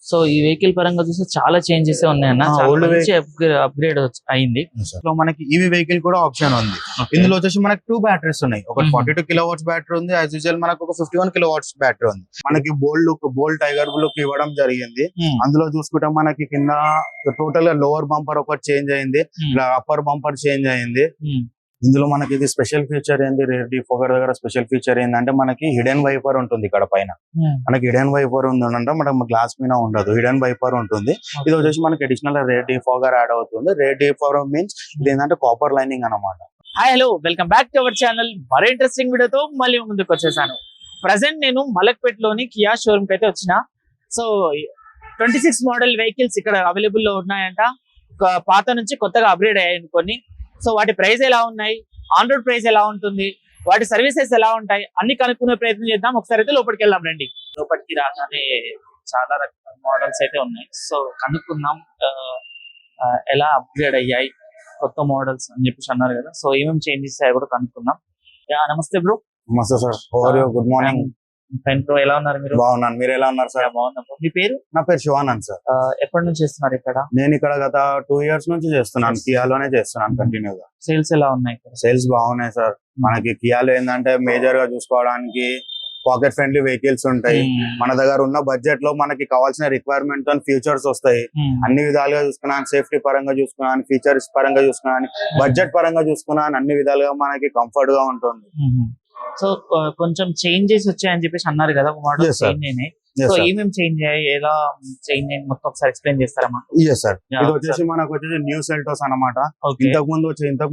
So ఈ vehicle పరంగా చూస్తే చాలా చేంజెస్ ఉన్నాయన్న, చాలా old మంచి అప్గ్రేడ్ అయింది. లో మనకి ఈవీ వెహికల్ కూడా ఆప్షన్ ఉంది. ఇందులో వచ్చేసి మనకి 2 బ్యాటరీస్ ఉన్నాయి. ఒక 42 కిలోవాట్స్ బ్యాటరీ ఉంది, యాజ్ యూజువల్ మనకు ఒక 51 కిలోవాట్స్ బ్యాటరీ ఉంది. మనకి బోల్డ్ టైగర్ లుక్ ఇవ్వడం జరిగింది. అందులో చూసుకుంటే మనకి కింద టోటల్ గా లోవర్ బంపర్ ఒకటి చేంజ్ అయింది, అప్పర్ బంపర్ చేంజ్ అయింది. ఇందులో మనకి ఇది స్పెషల్ ఫీచర్ ఏంది, రేర్ డిఫోగర్ దగ్గర స్పెషల్ ఫీచర్ ఏంటంటే మనకి హిడెన్ వైపర్ ఉంటుంది. ఇక్కడ పైన మనకి హిడెన్ వైపర్ ఉందంటే మనకి గ్లాస్ మీద ఉండదు, హిడెన్ వైపర్ ఉంటుంది. ఇది వచ్చేసి మనకి అడిషనల్ రేర్ డిఫోగర్ యాడ్ అవుతుంది. రేర్ డిఫోగర్ మీన్స్ ఇది ఏంటంటే కాపర్ లైనింగ్ అనమాట. Hi hello, welcome back to our channel. మరో ఇంట్రెస్టింగ్ వీడియోతో మళ్ళీ ముందుకు వచ్చేసాను. ప్రజెంట్ నేను మలక్పేటలోని కియా షోరూమ్ కి అయితే వచ్చిన. సో 26 మోడల్ వెహికల్స్ ఇక్కడ అవైలబుల్ లో ఉన్నాయంట. పాత నుంచి కొత్తగా అప్గ్రేడ్ అయ్యాయి కొన్ని. సో వాటి ప్రైస్ ఎలా ఉన్నాయి, ఆన్ రోడ్ ప్రైస్ ఎలా ఉంటుంది, వాటి సర్వీసెస్ ఎలా ఉంటాయి అన్ని కనుక్కునే ప్రయత్నం చేద్దాం. ఒకసారి అయితే లోపలికి వెళ్దాం రండి. లోపలికి రాగానే చాలా రకాల మోడల్స్ అయితే ఉన్నాయి. సో కనుక్కుందాం ఎలా అప్గ్రేడ్ అయ్యాయి, కొత్త మోడల్స్ అని చెప్పేసి అన్నారు కదా. సో ఏమేమి చేంజెస్ అయ్యాయి కూడా కనుక్కుందాం. నమస్తే బ్రో. నమస్తే సార్, గుడ్ మార్నింగ్. ఎలా ఉన్నారు మీరు? బాగున్నాను, మీరు ఎలా ఉన్నారు సార్? బాగున్నా. మీ పేరు? నా పేరు శివానంద్ సార్. ఎప్పటి నుంచి చేస్తున్నారు ఇక్కడ? నేను ఇక్కడ గత 2 years నుంచి చేస్తున్నాను, కియాలోనే చేస్తున్నాను కంటిన్యూగా. సేల్స్ ఎలా ఉన్నాయి? సేల్స్ బాగున్నాయి సార్. మనకి కియాలో ఏంటంటే మేజర్ గా చూసుకోవడానికి పాకెట్ ఫ్రెండ్లీ వెహికల్స్ ఉంటాయి. మన దగ్గర ఉన్న బడ్జెట్ లో మనకి కావాల్సిన రిక్వైర్మెంట్ తో ఫ్యూచర్స్ వస్తాయి. అన్ని విధాలుగా చూసుకున్నాను, సేఫ్టీ పరంగా చూసుకున్నాను, ఫీచర్స్ పరంగా చూసుకున్నాను, బడ్జెట్ పరంగా చూసుకున్నాను, అన్ని విధాలుగా మనకి కంఫర్ట్ గా ఉంటుంది. సో కొంచెం చేంజెస్ వచ్చాయని చెప్పేసి అన్నారు కదా, మోడల్ చేంజ్ అయినాయి. సో ఏమేమి చేంజ్ అయ్యాయి, ఎలా చేంజ్ అయ్యి మొత్తం ఒకసారి ఎక్స్ప్లెయిన్ చేస్తారమ్మా? Yes sir. ఇది వచ్చేసి మనకు వచ్చేసి న్యూ సెల్టోస్ అనమాట. ఇంతకు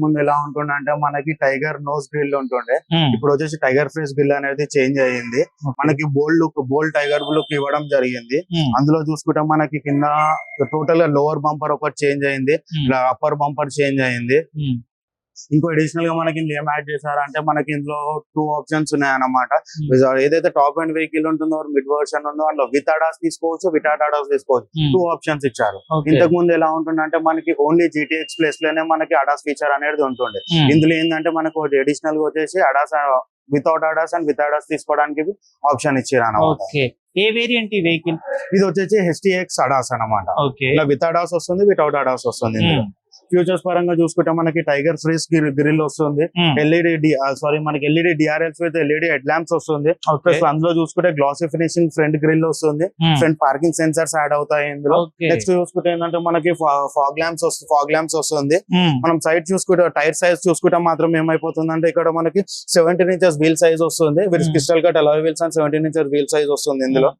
ముందు ఎలా ఉంటుండే అంటే మనకి టైగర్ నోస్ గ్రిల్ ఉంటుండే, ఇప్పుడు వచ్చేసి టైగర్ ఫేస్ గ్రిల్ అనేది చేంజ్ అయ్యింది. మనకి బోల్డ్ టైగర్ లుక్ ఇవ్వడం జరిగింది. అందులో చూసుకుంటే మనకి కింద టోటల్ గా లోవర్ బంపర్ ఒకటి చేంజ్ అయింది, అప్పర్ బంపర్ చేంజ్ అయింది. ఇంకో అడిషనల్ గా మనకి ఏం యాడ్ చేశారంటే మనకి ఇందులో 2 ఆప్షన్స్ ఉన్నాయన్నమాట. ఏదైతే టాప్ అండ్ వెహికల్ ఉంటుందో మిడ్ వర్షన్ ఉందో అందులో విత్ అడాస్ తీసుకోవచ్చు, వితౌట్ అడాస్ తీసుకోవచ్చు. 2 ఆప్షన్స్ ఇచ్చారు. ఇంతకు ముందు ఎలా ఉంటుందంటే మనకి ఓన్లీ జీటీఎక్స్ ప్లేస్ లోనే మనకి అడాస్ ఫీచర్ అనేది ఉంటుండే. ఇందులో ఏంటంటే మనకు అడిషనల్ గా వచ్చేసి ADAS without ADAS and with ADAS తీసుకోవడానికి ఆప్షన్ ఇచ్చారు అన్నమాట. ఏ వేరియంట్ ఈ వెహికల్? ఇది వచ్చేసి హెచ్టిఎక్స్ అడాస్ అనమాట. ఇలా విత్ అడాస్ వస్తుంది, వితౌట్ అడాస్ వస్తుంది. ఫ్యూచర్స్ పరంగా చూసుకుంటే మనకి టైగర్ ఫ్రేస్ గ్రిల్ వస్తుంది, మనకి LED DRLs with LED head lamps వస్తుంది. అందులో చూసుకుంటే గ్లాసీ ఫినిషింగ్ ఫ్రంట్ గ్రిల్ వస్తుంది, ఫ్రంట్ పార్కింగ్ సెన్సర్స్ యాడ్ అవుతాయి ఇందులో. నెక్స్ట్ చూసుకుంటే ఏంటంటే మనకి ఫాగ్ ల్యాంప్స్ వస్తుంది. మనం సైడ్ చూసుకుంటే టైర్ సైజ్ చూసుకుంటే మాత్రం ఏమైపోతుంది అంటే ఇక్కడ మనకి 17 inches వీల్ సైజ్ వస్తుంది, crystal cut alloy wheels and 17 inches wheel size వస్తుంది ఇందులో.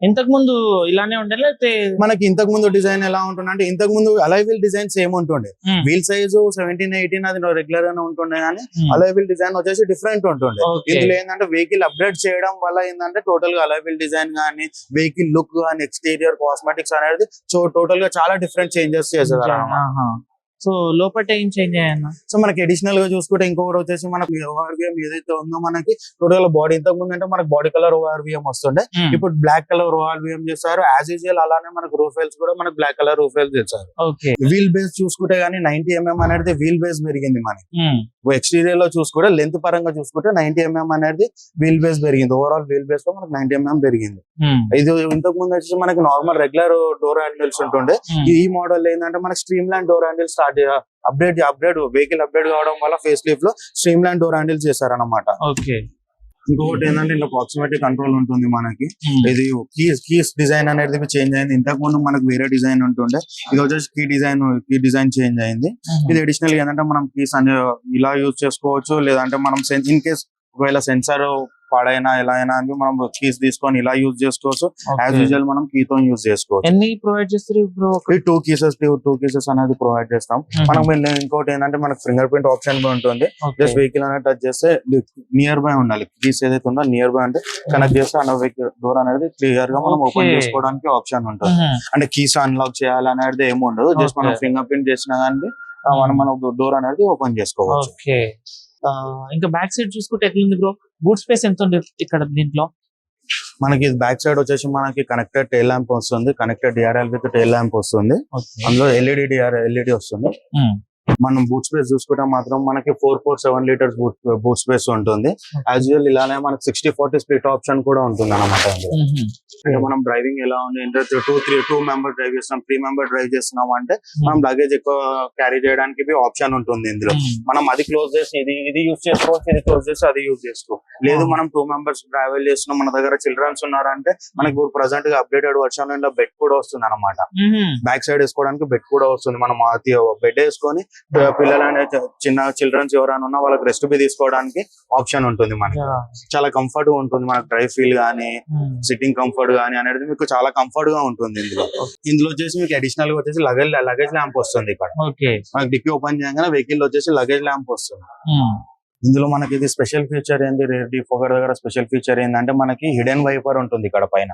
ఇంతకు ముందు ఇలానే ఉండే లేకపోతే మనకి ఇంతకు ముందు డిజైన్ ఎలా ఉంటుండే అంటే ఇంతకు ముందు అలాయ్ వీల్ డిజైన్ సేమ్ ఉంటుండే, వీల్ సైజ్ 17-18 అది రెగ్యులర్ గానే ఉంటుండే, కానీ అలాయ్ వీల్ డిజైన్ వచ్చేసి డిఫరెంట్ ఉంటుండే. ఇందులో ఏంటంటే వెహికల్ అప్గ్రేడ్ చేయడం వల్ల ఏంటంటే టోటల్ గా అలాయ్ వీల్ డిజైన్ గానీ, వెహికల్ లుక్ గానీ, ఎక్స్టీరియర్ కాస్మెటిక్స్ అనేది టోటల్ గా చాలా డిఫరెంట్ చేంజెస్ చేశారు. సో లోపల ఏం చేంజ్ అయ్యా? సో మనకి అడిషనల్ గా చూసుకుంటే ఇంకొకటి వచ్చేసి మనకి ఓఆర్విఎం ఏదైతే ఉందో మనకి టోటల్ బాడీ, ఇంతకు ముందు అంటే మనకి బాడీ కలర్ ఓఆర్విఎం వస్తుండే, ఇప్పుడు బ్లాక్ కలర్ ఓఆర్విఎం చేశారు. యాజ్ యూజువల్ అలానే మనకు రూఫ్ రైల్స్ కూడా మనకి బ్లాక్ కలర్ రూఫ్ రైల్స్ చేశారు. వీల్ బేస్ చూసుకుంటే గానీ 90 mm అనేది వీల్ బేస్ పెరిగింది మనకి. ఎక్స్టీరియర్ లో చూసుకుంటే లెంత్ పరంగా చూసుకుంటే 90 mm అనేది వీల్ బేస్ పెరిగింది. ఓవరాల్ వీల్ బేస్ లో మనకి 90 mm పెరిగింది. ఇది ఇంతకు ముందు వచ్చేసి మనకి నార్మల్ రెగ్యులర్ డోర్ హ్యాండిల్స్ ఉంటుండే. ఈ మోడల్ ఏంటంటే మనకి stream line door handle start update vehicle update కావడం వల్ల ఫేస్ లిఫ్ట్ లో స్ట్రీమ్ లైన్ డోర్ హ్యాండిల్స్ చేశారన్నమాట. ఇంకొకటి ఏంటంటే ఇంట్లో ప్రాక్సిమిటీ కంట్రోల్ ఉంటుంది మనకి. ఇది కీస్ డిజైన్ అనేది చేంజ్ అయింది. ఇంతకు ముందు మనకు వేరే డిజైన్ ఉంటుండే, ఇది వచ్చేసి కీ డిజైన్ చేంజ్ అయింది. ఇది అడిషనల్ ఏంటంటే మనం కీస్ అనే ఇలా యూజ్ చేసుకోవచ్చు, లేదంటే మనం ఇన్ కేస్ ఒకవేళ సెన్సార్ పాడైనా ఎలా అయినా అని మనం కీస్ తీసుకొని ఇలా యూజ్ చేసుకోవచ్చు. యాజ్ యూజువల్ మనం కీతో యూజ్ చేసుకోవచ్చు. ఎన్ని ప్రొవైడ్ చేస్తారు? 2 కేసెస్ అనేది ప్రొవైడ్ చేస్తాం. మనం ఇంకోటి ఏంటంటే మనకు ఫింగర్ ప్రింట్ ఆప్షన్ కూడా ఉంటుంది. జస్ట్ వెహికల్ అనేది టచ్ చేస్తే నియర్ బై ఉండాలి, కీస్ ఏదైతే ఉందో నియర్ బై అంటే కనెక్ట్ చేస్తే అన్న వెహికల్ డోర్ అనేది క్లియర్ గా మనం ఓపెన్ చేసుకోవడానికి ఆప్షన్ ఉంటుంది. అంటే కీస్ అన్లాక్ చేయాలి అనేది ఏమి ఉండదు, జస్ట్ మనం ఫింగర్ ప్రింట్ చేసినా కానీ మనం డోర్ అనేది ఓపెన్ చేసుకోవచ్చు. ఇంకా బ్యాక్ సైడ్ చూసుకుంటే ఎట్లుంది బ్రో? బూట్ స్పేస్ ఎంత ఉంది ఇక్కడ దీంట్లో? మనకి బ్యాక్ సైడ్ వచ్చేసి మనకి కనెక్టెడ్ టైల్ ల్యాంప్ వస్తుంది, connected DRL with tail lamp వస్తుంది. అందులో ఎల్ఈడి వస్తుంది. మనం బూట్ స్పేస్ చూసుకుంటే మాత్రం మనకి 4.7 లీటర్స్ బూట్ స్పేస్ ఉంటుంది. యాజ్ యూజువల్ ఇలానే మనకి 60-40 స్ప్లిట్ ఆప్షన్ కూడా ఉంటుంది అనమాట. అంటే మనం డ్రైవింగ్ ఎలా ఉంది అంటే 2 మెంబర్ డ్రైవ్ చేస్తున్నాం, 3 మెంబర్ డ్రైవ్ చేస్తున్నాం అంటే మనం లగేజ్ ఎక్కువ క్యారీ చేయడానికి ఆప్షన్ ఉంటుంది ఇందులో. మనం అది క్లోజ్ చేసి ఇది యూజ్ చేసుకోవచ్చు, ఇది క్లోజ్ చేసి అది యూజ్ చేసుకో. లేదు మనం 2 మెంబర్స్ ట్రావెల్ చేస్తున్నాం, మన దగ్గర చిల్డ్రన్స్ ఉన్నారంటే మనకి ఇప్పుడు ప్రెసెంట్ గా అప్డేటెడ్ వర్షన్ లో బెడ్ కూడా వస్తుంది అనమాట. బ్యాక్ సైడ్ వేసుకోవడానికి బెడ్ కూడా వస్తుంది. మనం బెడ్ వేసుకొని పిల్లలనే చిన్న చిల్డ్రన్స్ ఎవరైనా ఉన్నా వాళ్ళకి రెస్ట్ బి తీసుకోవడానికి ఆప్షన్ ఉంటుంది. మనకి చాలా కంఫర్ట్ గా ఉంటుంది. మనకి డ్రైవ్ ఫీల్ గానీ సిట్టింగ్ కంఫర్ట్ గానీ అనేది మీకు చాలా కంఫర్ట్ గా ఉంటుంది. ఇందులో వచ్చేసి మీకు అడిషనల్ గా వచ్చేసి లగేజ్ ల్యాంప్ వస్తుంది. ఇక్కడ మనకి డిక్కీ ఓపెన్ చేయగానే వెహికల్ వచ్చేసి లగేజ్ ల్యాంప్ వస్తుంది. ఇందులో మనకి ఇది స్పెషల్ ఫీచర్ ఏంది, రేర్ డిఫోగర్ దగ్గర స్పెషల్ ఫీచర్ ఏంటంటే మనకి హిడెన్ వైపర్ ఉంటుంది. ఇక్కడ పైన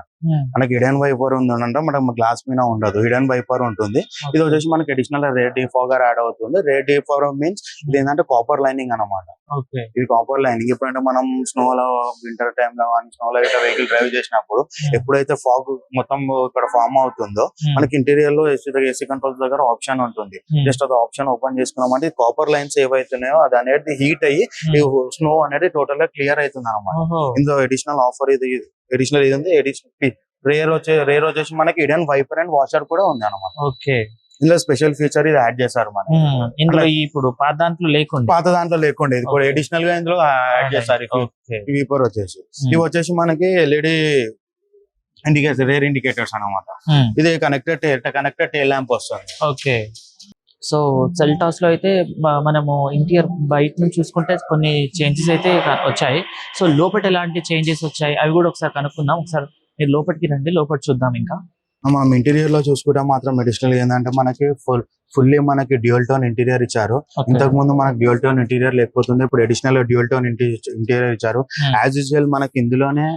మనకి హిడెన్ వైపర్ ఉందంటే మనకి గ్లాస్ మీద ఉండదు, హిడెన్ వైపర్ ఉంటుంది. ఇది వచ్చేసి మనకి అడిషనల్ రేర్ డిఫోగర్ యాడ్ అవుతుంది. రేర్ డిఫోగర్ మీన్స్ ఇది ఏంటంటే కాపర్ లైనింగ్ అనమాట. ఇది కాపర్ లైనింగ్. ఎప్పుడంటే మనం స్నోలో వింటర్ టైమ్ లో స్నోలో ఇట్లా వెహికల్ డ్రైవ్ చేసినప్పుడు ఎప్పుడైతే ఫాగ్ మొత్తం ఇక్కడ ఫామ్ అవుతుందో మనకి ఇంటీరియర్ లో ఏసీ కంట్రోల్స్ దగ్గర ఆప్షన్ ఉంటుంది. జస్ట్ అది ఆప్షన్ ఓపెన్ చేసుకున్నామంటే కాపర్ లైన్స్ ఏవైతున్నాయో అది అనేది హీట్ అయ్యి స్నో అనేది టోటల్ గా క్లియర్ అవుతుంది అనమాట. ఇందులో అడిషనల్ ఆఫర్ ఇది అడిషనల్ ఇది ఉంది. రేర్ వచ్చేసి మనకి హిడెన్ వైపర్ అండ్ వాషర్ కూడా ఉంది అనమాట. ఇందులో స్పెషల్ ఫీచర్ ఇది యాడ్ చేశారు మనకి. ఇందులో ఇప్పుడు పాత దాంట్లో లేకుండా ఇది కూడా అడిషనల్ గా ఇందులో యాడ్ చేశారు. వీపర్ వచ్చేసి ఇవి వచ్చేసి మనకి ఎల్ఈడి ఇండికేటర్, రేర్ ఇండికేటర్స్ అనమాట. ఇది కనెక్టెడ్ టెయిల్ ల్యాంప్ వస్తుంది. ఓకే. సో సెల్టాస్ లో అయితే మనము ఇంటీరియర్ బయట నుంచి చూసుకుంటే కొన్ని చేంజెస్ అయితే వచ్చాయి. సో లోపల ఎలాంటి చేంజెస్ వచ్చాయి అవి కూడా ఒకసారి కనుక్కుందాం. ఒకసారి మీరు లోపలికి రండి, లోపల చూద్దాం. ఇంకా మనం ఇంటీరియర్ లో చూసుకుంటే మాత్రం అడిషనల్ ఏంటంటే మనకి ఫుల్లీ మనకి డ్యూయల్ టోన్ ఇంటీరియర్ ఇచ్చారు. ఇంతకు ముందు మనకి డ్యూయల్ టోన్ ఇంటీరియర్ లేకపోతుంది, ఇప్పుడు అడిషనల్ డ్యూయల్ టోన్ ఇంటీరియర్ ఇచ్చారు. యాజ్ యూజువల్ మనకి ఇందులోనే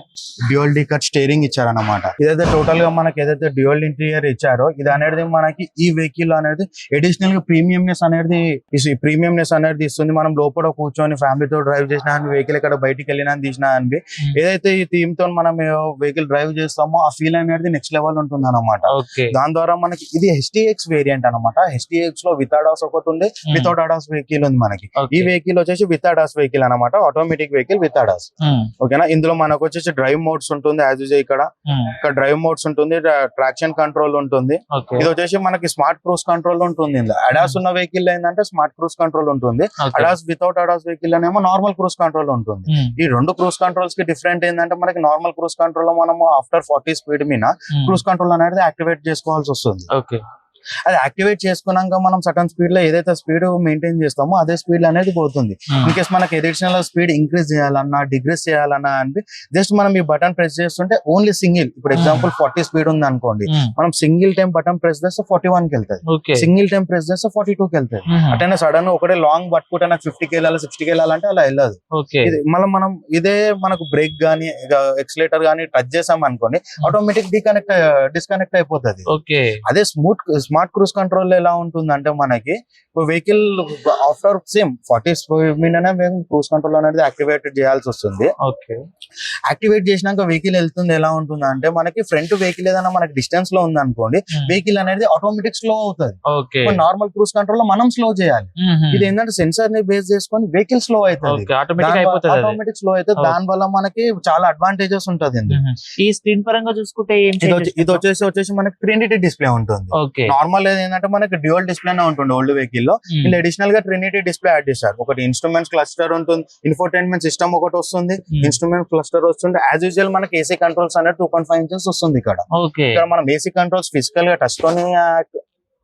డ్యూయల్ డీకట్ స్టీరింగ్ ఇచ్చారు అనమాట. ఇదైతే టోటల్ గా మనకి ఏదైతే డ్యూయల్ ఇంటీరియర్ ఇచ్చారో ఇది అనేది మనకి ఈ వెహికల్ అనేది అడిషనల్ గా ప్రీమియంనెస్ అనేది ఇస్తుంది. మనం లోపల కూర్చొని ఫ్యామిలీతో డ్రైవ్ చేసిన వెహికల్ ఇక్కడ బయటికి వెళ్ళినా తీసినా అని ఏదైతే ఈ థీమ్ తో మనం వెహికల్ డ్రైవ్ చేస్తామో ఆ ఫీల్ అనేది నెక్స్ట్ లెవెల్ ఉంటుంది అనమాట. దాని ద్వారా మనకి ఇది HTX వేరియంట్ అనమాట. HTX లో విత్ అడాస్ ఒకటి ఉంది, వితౌట్ అడాస్ వెహికల్ ఉంది మనకి. ఈ వెహికల్ వచ్చేసి విత్ అడాస్ వెహికల్ అనమాట, ఆటోమేటిక్ వెహికల్ విత్ అడాస్. ఓకేనా. ఇందులో మనకు వచ్చేసి డ్రైవ్ మోడ్స్ ఉంటుంది. యాజ్ యూజువల్ ఇక్కడ డ్రైవ్ మోడ్స్ ఉంటుంది, ట్రాక్షన్ కంట్రోల్ ఉంటుంది. ఇది వచ్చేసి మనకి స్మార్ట్ క్రూజ్ కంట్రోల్ ఉంటుంది. అడాస్ ఉన్న వెహికల్ ఏంటంటే స్మార్ట్ క్రూజ్ కంట్రోల్ ఉంటుంది. అడాస్ వితౌట్ అడాస్ వెహికల్ అనేమో నార్మల్ క్రూజ్ కంట్రోల్ ఉంటుంది. ఈ రెండు క్రూజ్ కంట్రోల్స్ కి డిఫరెంట్ ఏంటంటే మనకి నార్మల్ క్రూజ్ కంట్రోల్ లో మనము ఆఫ్టర్ 40 స్పీడ్ మీద క్రూజ్ కంట్రోల్ అనేది యాక్టివేట్ చేసుకోవాల్సి వస్తుంది. అది యాక్టివేట్ చేసుకున్నాక మనం సటన్ స్పీడ్ లో ఏదైతే స్పీడ్ మెయింటైన్ చేస్తామో అదే స్పీడ్ అనేది పోతుంది. ఇన్ కేస్ మనకి అడిషనల్ స్పీడ్ ఇంక్రీజ్ చేయాలన్నా డిక్రీజ్ చేయాలన్నా అంటే జస్ట్ మనం ఈ బటన్ ప్రెస్ చేస్తుంటే ఓన్లీ సింగిల్, ఇప్పుడు ఎగ్జాంపుల్ 40 స్పీడ్ ఉంది అనుకోండి, మనం సింగిల్ టైం బటన్ ప్రెస్ చేస్తే 41 కి వెళ్తుంది, సింగిల్ టైం ప్రెస్ చేస్తే 42 కి వెళ్తుంది. అంటే సడన్ ఒకటే లాంగ్ పట్టుకుంటే నాకు 50 కి వెళ్ళాలి 60 కి వెళ్ళాలంటే అలా వెళ్ళదు. మనం ఇదే మనకు బ్రేక్ గానీ ఎక్సిలేటర్ గానీ టచ్ చేసాం అనుకోండి ఆటోమేటిక్ డిస్కనెక్ట్ అయిపోతుంది. అదే స్మార్ట్ క్రూజ్ కంట్రోల్ ఎలా ఉంటుంది అంటే మనకి వెహికల్ ఆఫ్టర్ సేమ్ 40 స్పీడ్ మీదనే మేము క్రూజ్ కంట్రోల్ అనేది యాక్టివేట్ చేయాల్సి వస్తుంది. యాక్టివేట్ చేసినాక వెహికల్ వెళ్తుంది ఎలా ఉంటుంది అంటే మనకి ఫ్రంట్ వెహికల్ ఏదైనా మనకి డిస్టెన్స్ లో ఉంది అనుకోండి వెహికల్ అనేది ఆటోమేటిక్ స్లో అవుతుంది. నార్మల్ క్రూజ్ కంట్రోల్ లో మనం స్లో చేయాలి. ఇది ఏంటంటే సెన్సార్ ని బేస్ చేసుకొని వెహికల్ స్లో అవుతుంది, ఆటోమేటిక్ స్లో అవుతుంది. దాని వల్ల మనకి చాలా అడ్వాంటేజెస్ ఉంటుంది. ఈ స్క్రీన్ పరంగా చూసుకుంటే ఇది వచ్చేసి మనకి ట్రినిటీ డిస్ప్లే ఉంటుంది. నార్మల్ ఏంటంటే మనకి డ్యూయల్ డిస్ప్లే ఉంటుంది ఓల్డ్ వెహికల్ లో. ఇలా అడిషనల్ గా ట్రినిటీ డిస్ప్లే యాడ్ చేశారు. ఒకటి ఇన్స్ట్రుమెంట్స్ క్లస్టర్ ఉంటుంది, ఇన్ఫోటైన్మెంట్ సిస్టమ్ ఒకటి వస్తుంది, ఇన్స్ట్రుమెంట్ క్లస్టర్ వస్తుంది. యాజ్ యూజువల్ మనకి ఏసీ కంట్రోల్స్ అనేది 2.5 ఇంచెస్ వస్తుంది. ఇక్కడ మనం ఏసీ కంట్రోల్స్ ఫిజికల్ గా టచ్ తోని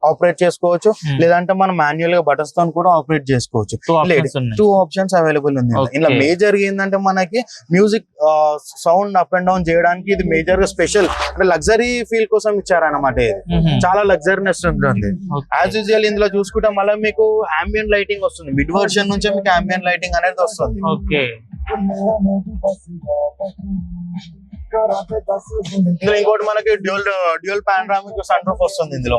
ఆపరేట్ చేసుకోవచ్చు, లేదంటే మనం మాన్యువల్ గా బటన్స్ తో కూడా ఆపరేట్ చేసుకోవచ్చు. 2 ఆప్షన్స్ అవైలబుల్ ఉంది. ఇలా మేజర్ ఏంటంటే మనకి music sound up and down చేయడానికి ఇది మేజర్ గా స్పెషల్ అంటే లగ్జరీ ఫీల్ కోసం ఇచ్చారనమాట. ఇది చాలా లగ్జరీనెస్ ఉంటుంది. యాజ్ యూజువల్ ఇందులో చూసుకుంటే మళ్ళీ మీకు అంబియన్ లైటింగ్ వస్తుంది. మిడ్ వర్షన్ నుంచే మీకు అంబియన్ లైటింగ్ అనేది వస్తుంది. ఇందులో ఇంకోటి మనకి డ్యూయల్ పానరామిక్ సన్ రూఫ్ వస్తుంది. ఇందులో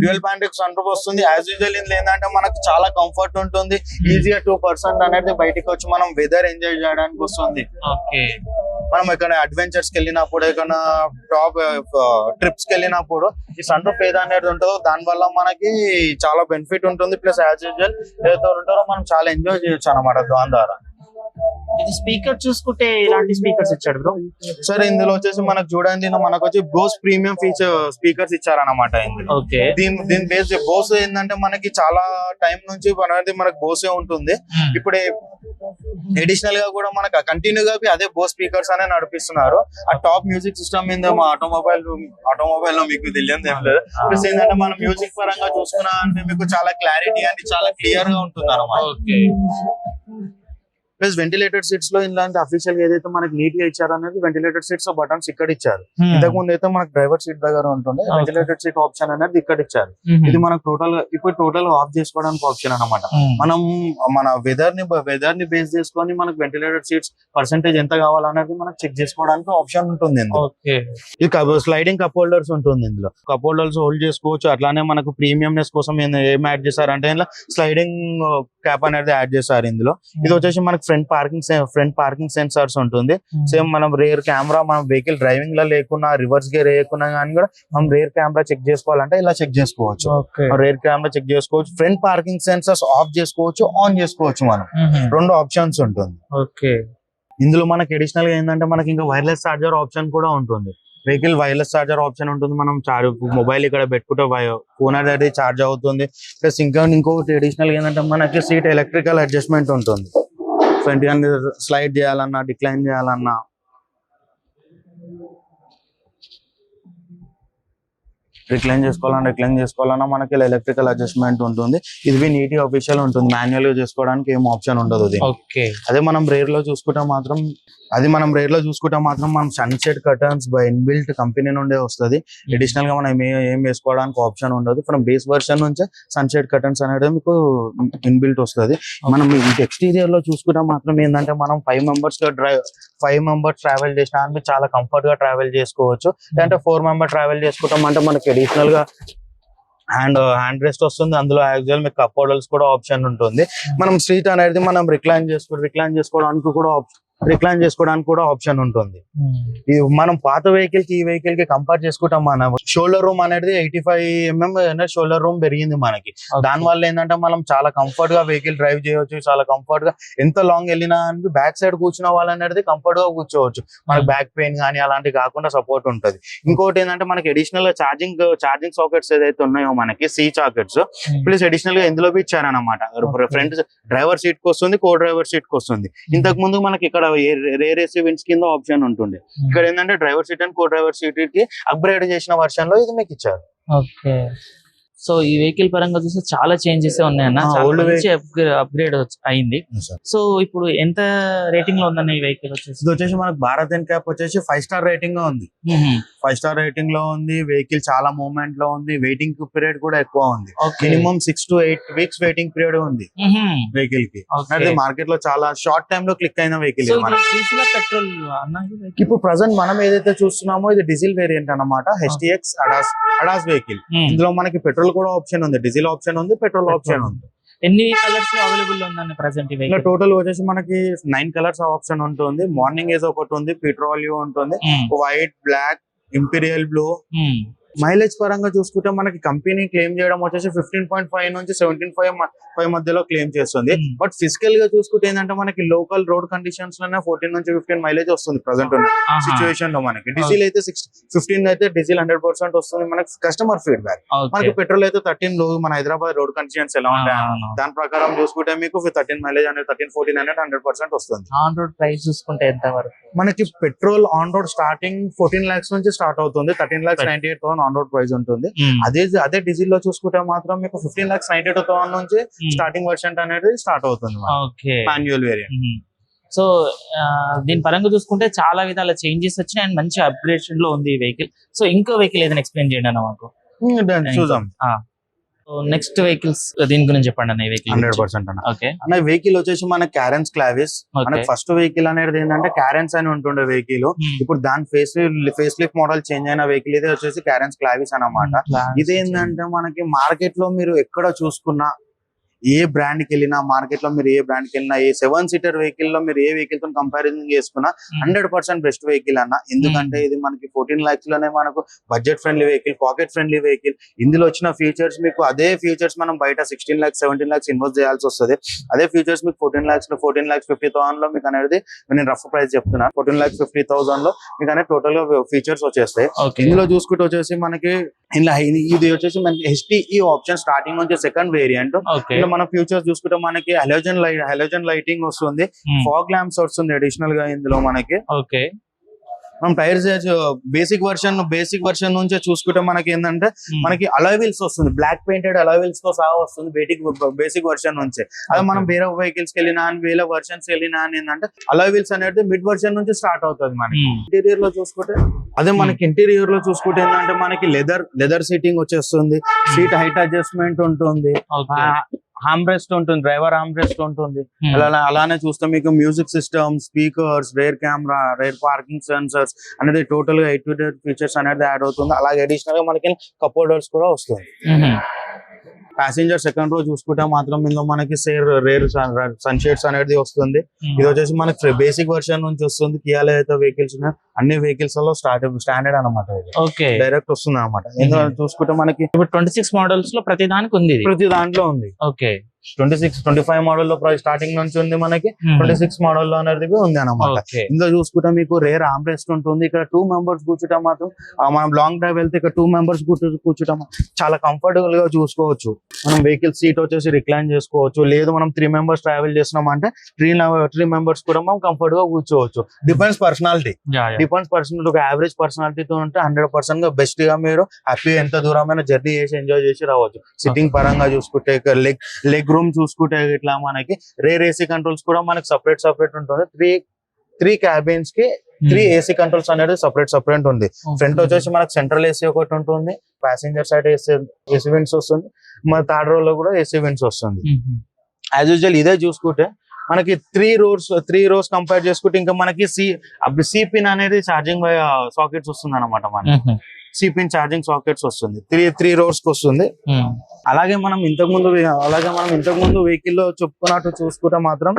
డ్యూయల్ పానరామిక్ సన్ రూఫ్ వస్తుంది. యాజ్ యూజువల్ ఇందులో ఏంటంటే మనకు చాలా కంఫర్ట్ ఉంటుంది. ఈజీగా 2% అనేది బయటకు వచ్చి మనం వెదర్ ఎంజాయ్ చేయడానికి వస్తుంది. మనం ఎక్కడ అడ్వెంచర్స్ కి వెళ్ళినప్పుడు ఎక్కడ టాప్ ట్రిప్స్ కి వెళ్ళినప్పుడు ఈ సన్ రూఫ్ ఏదనేది ఉంటుందో దాని వల్ల మనకి చాలా బెనిఫిట్ ఉంటుంది. ప్లస్ యాజ్ యూజువల్ ఏదైతే ఉంటారో మనం చాలా ఎంజాయ్ చేయొచ్చు అనమాట దాని ద్వారా. ఇది స్పీకర్ చూసుకుంటే ఇలాంటి స్పీకర్స్ ఇచ్చాడు బ్రో. సార్ ఇందులో వచ్చేసి మనకు చూడండి మనకు వచ్చి బోస్ ప్రీమియం ఫీచర్ స్పీకర్స్ ఇచ్చారనమాట ఇందులో. ఓకే, దీని బేస్ బోస్ ఏంటంటే మనకి చాలా టైం నుంచి మనకు బోసే ఉంటుంది. ఇప్పుడు అడిషనల్ గా కూడా మనకు కంటిన్యూ గా అదే బోస్ స్పీకర్స్ అనే నడిపిస్తున్నారు. ఆ టాప్ మ్యూజిక్ సిస్టమ్ మీద మా ఆటోమొబైల్ లో మీకు తెలియదు ఏం లేదు. ప్లస్ ఏంటంటే మనం మ్యూజిక్ పరంగా చూసుకున్నా అంటే మీకు చాలా క్లారిటీ అండ్ చాలా క్లియర్ గా ఉంటుంది అనమాట. ప్లస్ వెంటిలేటెడ్ సీట్స్ లో ఇలాంటి అఫీషియల్ గా ఏదైతే మనకి నీట్ గా ఇచ్చారు అనేది వెంటిలేటెడ్ సీట్స్ బటన్స్ ఇక్కడ ఇచ్చారు. ఇంతకు ముందు అయితే మనకు డ్రైవర్ సీట్ దగ్గర ఉంటుంది, వెంటిలేటెడ్ సీట్ ఆప్షన్ అనేది ఇక్కడ ఇచ్చారు. ఇది మనకు టోటల్ ఆఫ్ చేసుకోవడానికి ఆప్షన్ అనమాట. మనం మన వెదర్ ని బేస్ చేసుకొని మనకు వెంటిలేటెడ్ సీట్స్ పర్సెంటేజ్ ఎంత కావాలనేది మనకు చెక్ చేసుకోవడానికి ఆప్షన్ ఉంటుంది. ఇది స్లైడింగ్ కప్ హోల్డర్స్ ఉంటుంది. ఇందులో కప్ హోల్డర్స్ హోల్డ్ చేసుకోవచ్చు. అట్లానే మనకు ప్రీమియంనెస్ కోసం ఏం యాడ్ చేశారంటే ఇలా స్లైడింగ్ క్యాప్ అనేది యాడ్ చేశారు ఇందులో. ఇది వచ్చేసి మనకు ఫ్రంట్ పార్కింగ్ సెన్సార్స్ ఉంటుంది. సేమ్ మనం రేర్ కెమెరా మనం వెహికల్ డ్రైవింగ్ లో లేకున్నా రివర్స్ గేర్ వేయకున్నా కానీ కూడా మనం రేర్ కెమెరా చెక్ చేసుకోవాలంటే ఇలా చెక్ చేసుకోవచ్చు. రేర్ కెమెరా చెక్ చేసుకోవచ్చు. ఫ్రంట్ పార్కింగ్ సెన్సార్స్ ఆఫ్ చేసుకోవచ్చు, ఆన్ చేసుకోవచ్చు. మనం 2 ఆప్షన్స్ ఉంటుంది. ఇందులో మనకి అడిషనల్ గా ఏంటంటే మనకి ఇంకా వైర్లెస్ చార్జర్ ఆప్షన్ కూడా ఉంటుంది. వెహికల్ వైర్లెస్ చార్జర్ ఆప్షన్ ఉంటుంది. మనం మొబైల్ ఇక్కడ పెట్టుకుంటే ఫోన్ అనేది చార్జ్ అవుతుంది. ప్లస్ ఇంకొకటి అడిషనల్ గా ఏంటంటే మనకి సీట్ ఎలక్ట్రికల్ అడ్జస్ట్మెంట్ ఉంటుంది. ఫ్రంట్ స్లైడ్ చేయాలన్నా డిక్లైన్ చేయాలన్నా రిక్లైన్ చేసుకోవాలన్నా మనకి ఎలక్ట్రికల్ అడ్జస్ట్మెంట్ ఉంటుంది. ఇది నీట్ ఆఫీషియల్ ఉంటుంది. మాన్యువల్ గా చేసుకోవడానికి ఏం ఆప్షన్ ఉండదు. అదే మనం రేర్ లో చూసుకుంటే మాత్రం మనం సన్షెడ్ కర్టన్స్ బై ఇన్బిల్ట్ కంపెనీ నుండే వస్తుంది. అడిషనల్ గా మనం ఏం వేసుకోవడానికి ఆప్షన్ ఉండదు. ఫ్రమ్ బేస్ వర్షన్ నుంచే సన్షెడ్ కర్టన్స్ అనేది మీకు ఇన్బిల్ట్ వస్తుంది. మనం ఎక్స్టీరియర్ లో చూసుకుంటే మాత్రం ఏంటంటే మనం 5 మెంబర్స్ ట్రావెల్ చేసినా చాలా కంఫర్ట్ గా ట్రావెల్ చేసుకోవచ్చు. అంటే 4 మెంబర్ ట్రావెల్ చేసుకుంటాం అంటే మనకి అడిషనల్ గా హ్యాండ్ రెస్ట్ వస్తుంది. అందులో యాక్చువల్ మీకు కప్ హోల్డర్స్ కూడా ఆప్షన్ ఉంటుంది. మనం సీట్ అనేది మనం రిక్లైన్ చేసుకోవడానికి కూడా ఆప్షన్ ఉంటుంది. మనం పాత వెహికల్ కి ఈ వెహికల్ కి కంపేర్ చేసుకుంటాం. మనం షోల్డర్ రూమ్ అనేది 85 mm షోల్డర్ రూమ్ పెరిగింది మనకి. దాని వల్ల ఏంటంటే మనం చాలా కంఫర్ట్ గా వెహికల్ డ్రైవ్ చేయవచ్చు. చాలా కంఫర్ట్ గా ఎంత లాంగ్ వెళ్ళినా బ్యాక్ సైడ్ కూర్చున్న వాళ్ళనేది కంఫర్ట్ గా కూర్చోవచ్చు. మనకి బ్యాక్ పెయిన్ కానీ అలాంటివి కాకుండా సపోర్ట్ ఉంటుంది. ఇంకోటి ఏంటంటే మనకి అడిషనల్ గా ఛార్జింగ్ సాకెట్స్ ఏదైతే ఉన్నాయో మనకి C సాకెట్స్ ప్లస్ అడిషనల్ గా ఇందులో ఇచ్చారనమాట. ఫ్రంట్ డ్రైవర్ సీట్ కి వస్తుంది, కో డ్రైవర్ సీట్ కి వస్తుంది. ఇంతకు ముందు మనకి ఇక్కడ రేర్ ఏసీ విండ్స్ కింద ఆప్షన్ ఉంటుంది. ఇక్కడ ఏంటంటే driver seat and co driver seat కి అప్గ్రేడ్ చేసిన వర్షన్ లో ఇది మీకు ఇచ్చారు. సో ఈ వెహికల్ పరంగా చూస్తే చాలా చేంజెస్ ఉన్నాయన్న, అప్గ్రేడ్ అయింది. సో ఇప్పుడు ఎంత రేటింగ్ లో ఉందన్న ఈ వెహికల్ వచ్చేసి? ఇది వచ్చేసి మనకు భారత్ ఎన్క్యాప్ వచ్చేసి 5 స్టార్ రేటింగ్ లో ఉంది. 5 స్టార్ రేటింగ్ లో ఉంది. వెహికల్ చాలా మూవ్మెంట్ లో ఉంది. వెయిటింగ్ పీరియడ్ కూడా ఎక్కువ ఉంది. Minimum 6 to 8 weeks waiting period ఉంది వెహికల్ కి. మార్కెట్ లో చాలా షార్ట్ టైమ్ లో క్లిక్ అయిన వెహికల్. పెట్రోల్ ఇప్పుడు ప్రెసెంట్ మనం ఏదైతే చూస్తున్నామో ఇది డీజిల్ వేరియంట్ అన్నమాట. HTX ADAS vehicle. ఇందులో మనకి పెట్రోల్ కూడా ఆప్షన్ ఉంది, డీజిల్ ఆప్షన్ ఉంది, పెట్రోల్ ఆప్షన్ ఉంది. ఎన్ని కలర్స్ అవైలబుల్ ఉందండి ప్రెసెంట్? టోటల్ వచ్చేసి మనకి 9 కలర్స్ ఆప్షన్ ఉంటుంది. మార్నింగ్ ఏజ్ ఒకటి ఉంది, పెట్రోలియం ఉంటుంది, white, black, imperial blue. Mileage పరంగా చూసుకుంటే మనకి కంపెనీ క్లెయిమ్ చేయడం వచ్చేసి 15.5 నుంచి 17.5 మధ్యలో క్లెయిమ్ చేస్తుంది. బట్ ఫిజికల్ గా చూసుకుంటే ఏంటంటే మనకి లోకల్ రోడ్ కండిషన్స్ లోనే 14 నుంచి 15 మైలేజ్ వస్తుంది ప్రెసెంట్ ఉన్న సిచ్యువేషన్ లో. మనకి డీజిల్ అయితే 15 అయితే డీజిల్ 100% వస్తుంది. మనకి కస్టమర్ ఫీడ్బ్యాక్. మనకి పెట్రోల్ అయితే 13 లో మన హైదరాబాద్ రోడ్ కండిషన్స్ ఎలా ఉంటాయి దాని ప్రకారం చూసుకుంటే మీకు 13 మైలేజ్ అనేది 13-14 అనేది 100% వస్తుంది. ఆన్ రోడ్ ప్రైస్ చూసుకుంటే ఎంత వరకు మనకి petrol on road starting 14 lakhs నుంచి స్టార్ట్ అవుతుంది. 13,98,000 ఆన్ రోడ్ ప్రైస్ ఉంటుంది. అదే డీజిల్ లో చూసుకుంటే మాత్రం మీకు 15,98,000 నుంచి స్టార్టింగ్ వర్షన్ అనేది స్టార్ట్ అవుతుంది మాన్యువల్ వేరియంట్. సో దీని పరంగా చూసుకుంటే చాలా విధాల చేంజెస్ వచ్చినాయి అండ్ మంచి అప్గ్రేడేషన్ లో ఉంది ఈ వెహికల్. సో ఇంకో వెహికల్ ఏదైనా ఎక్స్ప్లెయిన్ చేయండి అన్న మాకు. చూద్దాం. నెక్స్ట్ వెహికల్స్ దీని గురించి చెప్పండి అన్న. 100% అన్న వెహికల్ వచ్చేసి మన క్యారెన్స్ క్లావిస్. మనకి ఫస్ట్ వెహికల్ అనేది ఏంటంటే క్యారెన్స్ అని ఉంటుండే వెహికల్. ఇప్పుడు దాని ఫేస్ లిఫ్ట్ మోడల్ చేంజ్ అయిన వెహికల్ ఇదే వచ్చేసి క్యారెన్స్ క్లావిస్ అన్నమాట. ఇదేంటంటే మనకి మార్కెట్ లో మీరు ఎక్కడ చూసుకున్నా ఏ బ్రాండ్ కి వెళ్ళినా మార్కెట్ లో మీరు ఏ బ్రాండ్ కి వెళ్ళినా ఏ 7-సీటర్ వెహికల్ లో మీరు ఏ వెహికల్ తో కంపారిజన్ చేసుకున్నా 100% బెస్ట్ వెహికల్ అన్న. ఎందుకంటే ఇది మనకి 14 lakhs లోనే మనకు budget friendly vehicle, pocket friendly vehicle. ఇందులో వచ్చిన ఫీచర్స్ మీకు అదే ఫీచర్స్ మనం బయట 16 lakhs 17 lakhs ఇన్వెస్ట్ చేయాల్సి వస్తుంది. అదే ఫీచర్స్ మీకు 14,50,000 లో మీకు అనేది నేను రఫ్ ప్రైస్ చెప్తున్నా. 14,50,000 లో మీకు అనేది టోటల్ గా ఫీచర్స్ వచ్చేస్తాయి. ఇందులో చూసుకుంటే వచ్చేసి మనకి ఇలా ఇది వచ్చేసి మనకి HTE ఆప్షన్ స్టార్టింగ్ నుంచి సెకండ్ వేరియంట్. ఇలా మన ఫ్యూచర్స్ చూసుకుంటే మనకి హలోజన్ లైటింగ్ వస్తుంది, ఫాగ్ ల్యాంప్స్ వస్తుంది అడిషనల్ గా ఇందులో మనకి. మనం టైర్స్ బేసిక్ వర్షన్ నుంచే చూసుకుంటే మనకి ఏంటంటే మనకి అలాయ్ వీల్స్ వస్తుంది, బ్లాక్ పెయింటెడ్ అలాయ్ వీల్స్ తో సహా వస్తుంది బేసిక్ వర్షన్ నుంచే. అదే మనం వేరే వెహికల్స్ కి వెళ్ళినా వేరే వర్షన్స్ వెళ్ళినా అని ఏంటంటే అలాయ్ వీల్స్ అనేది మిడ్ వర్షన్ నుంచి స్టార్ట్ అవుతుంది. మనకి ఇంటీరియర్ లో చూసుకుంటే ఏంటంటే మనకి లెదర్ సీటింగ్ వచ్చేస్తుంది, సీట్ హైట్ అడ్జస్ట్మెంట్ ఉంటుంది, హామ్ రెస్ట్ ఉంటుంది, డ్రైవర్ హామ్ రెస్ట్ ఉంటుంది. అలానే చూస్తే మీకు music system, speakers, rear camera, rear parking sensors అనేది టోటల్ గా 8 ఫీచర్స్ అనేది యాడ్ అవుతుంది. అలాగే అడిషనల్ గా మనకి కప్ హోల్డర్స్ కూడా వస్తుంది. ప్యాసింజర్ సెకండ్ రో చూసుకుంటే మాత్రం ఇందులో మనకి రేర్ సన్షేడ్స్ అనేది వస్తుంది. ఇది వచ్చేసి మనకి బేసిక్ వర్షన్ నుంచి వస్తుంది. కియాలో అయితే వెహికల్స్ అన్ని వెహికల్స్ లో స్టాండర్డ్ అనమాట, డైరెక్ట్ వస్తుంది అనమాట. ఇందులో చూసుకుంటే మనకి 26 మోడల్స్ లో ప్రతి దాంట్లో ఉంది. 25 మోడల్ లో స్టార్టింగ్ నుంచి ఉంది మనకి, 26 మోడల్ లో అనేది ఉంది అనమాట. ఇందులో చూసుకుంటే మీకు రేర్ ఆర్మ్రెస్ట్ ఉంటుంది. ఇక్కడ 2 మెంబర్స్ కూర్చుంటాం మాత్రం మనం లాంగ్ డ్రైవ్ వెళ్తే ఇక్కడ 2 మెంబర్స్ కూర్చుంటాం చాలా కంఫర్టబుల్ గా చూసుకోవచ్చు. మనం వెహికల్ సీట్ వచ్చేసి రిక్లైన్ చేసుకోవచ్చు. లేదు మనం 3 మెంబర్స్ ట్రావెల్ చేస్తున్నాం అంటే 3 మెంబర్స్ కూడా మనం కంఫర్ట్ గా కూర్చోవచ్చు. Depends personality. ఒక యావరేజ్ పర్సనాలిటీతో ఉంటే 100% గా బెస్ట్ గా మీరు హ్యాపీ ఎంత దూరమైన జర్నీ చేసి ఎంజాయ్ చేసి రావచ్చు. సిట్టింగ్ పరంగా చూసుకుంటే లెగ్ రూమ్ చూసుకుంటే ఇట్లా మనకి రేర్ ఏసీ కంట్రోల్స్ కూడా మనకి సపరేట్ ఉంటుంది. 3 క్యాబిన్స్ కి 3 ఏసీ కంట్రోల్స్ అనేది సపరేట్ ఉంది. ఫ్రంట్ వచ్చేసి మనకి సెంట్రల్ ఏసీ ఒకటి ఉంటుంది, ప్యాసింజర్ సైడ్ ఏసీ విండ్స్ వస్తుంది, మన థర్డ్ రో లో కూడా ఏసీ విండ్స్ వస్తుంది. యాజ్ యూజువల్ ఇదే చూసుకుంటే మనకి 3 రోస్ కంపేర్ చేసుకుంటే ఇంకా మనకి సి పిన్ అనేది ఛార్జింగ్ సాకెట్స్ వస్తుంది అనమాట. మనకి సి పిన్ ఛార్జింగ్ సాకెట్స్ వస్తుంది, 3 రోస్ కి వస్తుంది. అలాగే మనం ఇంతకు ముందు వెహికల్ లో చెప్పుకున్నట్టు చూసుకుంటే మాత్రం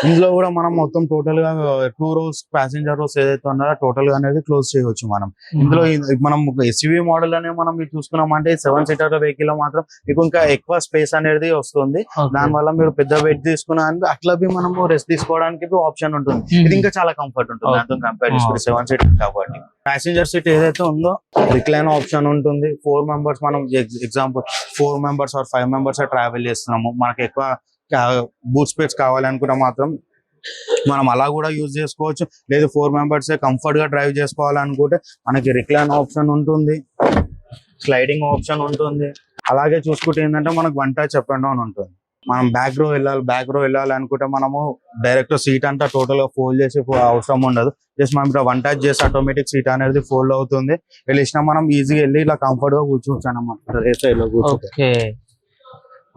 ఇందులో కూడా మనం మొత్తం టోటల్ గా 2 రోస్ ప్యాసింజర్ రోస్ ఏదైతే ఉన్నారో టోటల్ గా అనేది క్లోజ్ చేయవచ్చు. మనం ఇందులో మనం ఎస్యూవీ మోడల్ అనే మనం చూసుకున్నామంటే 7-సీటర్ వెహికల్ లో మాత్రం మీకు ఇంకా ఎక్కువ స్పేస్ అనేది వస్తుంది. దానివల్ల మీరు పెద్ద వెయిట్ తీసుకున్నా అట్లా మనము రెస్ట్ తీసుకోవడానికి ఆప్షన్ ఉంటుంది. ఇది ఇంకా చాలా కంఫర్ట్ ఉంటుంది దాంతో కంపేర్ చేసుకుంటే 7-సీటర్ కాబట్టి. ప్యాసింజర్ సీట్ ఏదైతే ఉందో రిక్లైన్ ఆప్షన్ ఉంటుంది. 4 మెంబర్స్ మనం example 4 members or 5 members travel చేస్తున్నాము, మనకి ఎక్కువ బూట్ స్పేస్ కావాలనుకుంటే మాత్రం మనం అలా కూడా యూజ్ చేసుకోవచ్చు. లేదు 4 మెంబర్స్ కంఫర్ట్ గా డ్రైవ్ చేసుకోవాలనుకుంటే మనకి రిక్లైన్ ఆప్షన్ ఉంటుంది, స్లైడింగ్ ఆప్షన్ ఉంటుంది. అలాగే చూసుకుంటే ఏంటంటే మనకు 1 టచ్ అప్ అండ్ డౌన్ ఉంటుంది. మనం బ్యాక్ రో వెళ్ళాలి అనుకుంటే మనము డైరెక్ట్ సీట్ అంతా టోటల్ గా ఫోల్డ్ చేసి అవసరం ఉండదు. జస్ట్ మనం 1 టచ్ చేసి ఆటోమేటిక్ సీట్ అనేది ఫోల్డ్ అవుతుంది. వెళ్ళినా మనం ఈజీగా వెళ్ళి ఇలా కంఫర్ట్ గా కూర్చోవచ్చు అన్నమాట. రైట్ సైడ్ లో కూర్చోవచ్చు.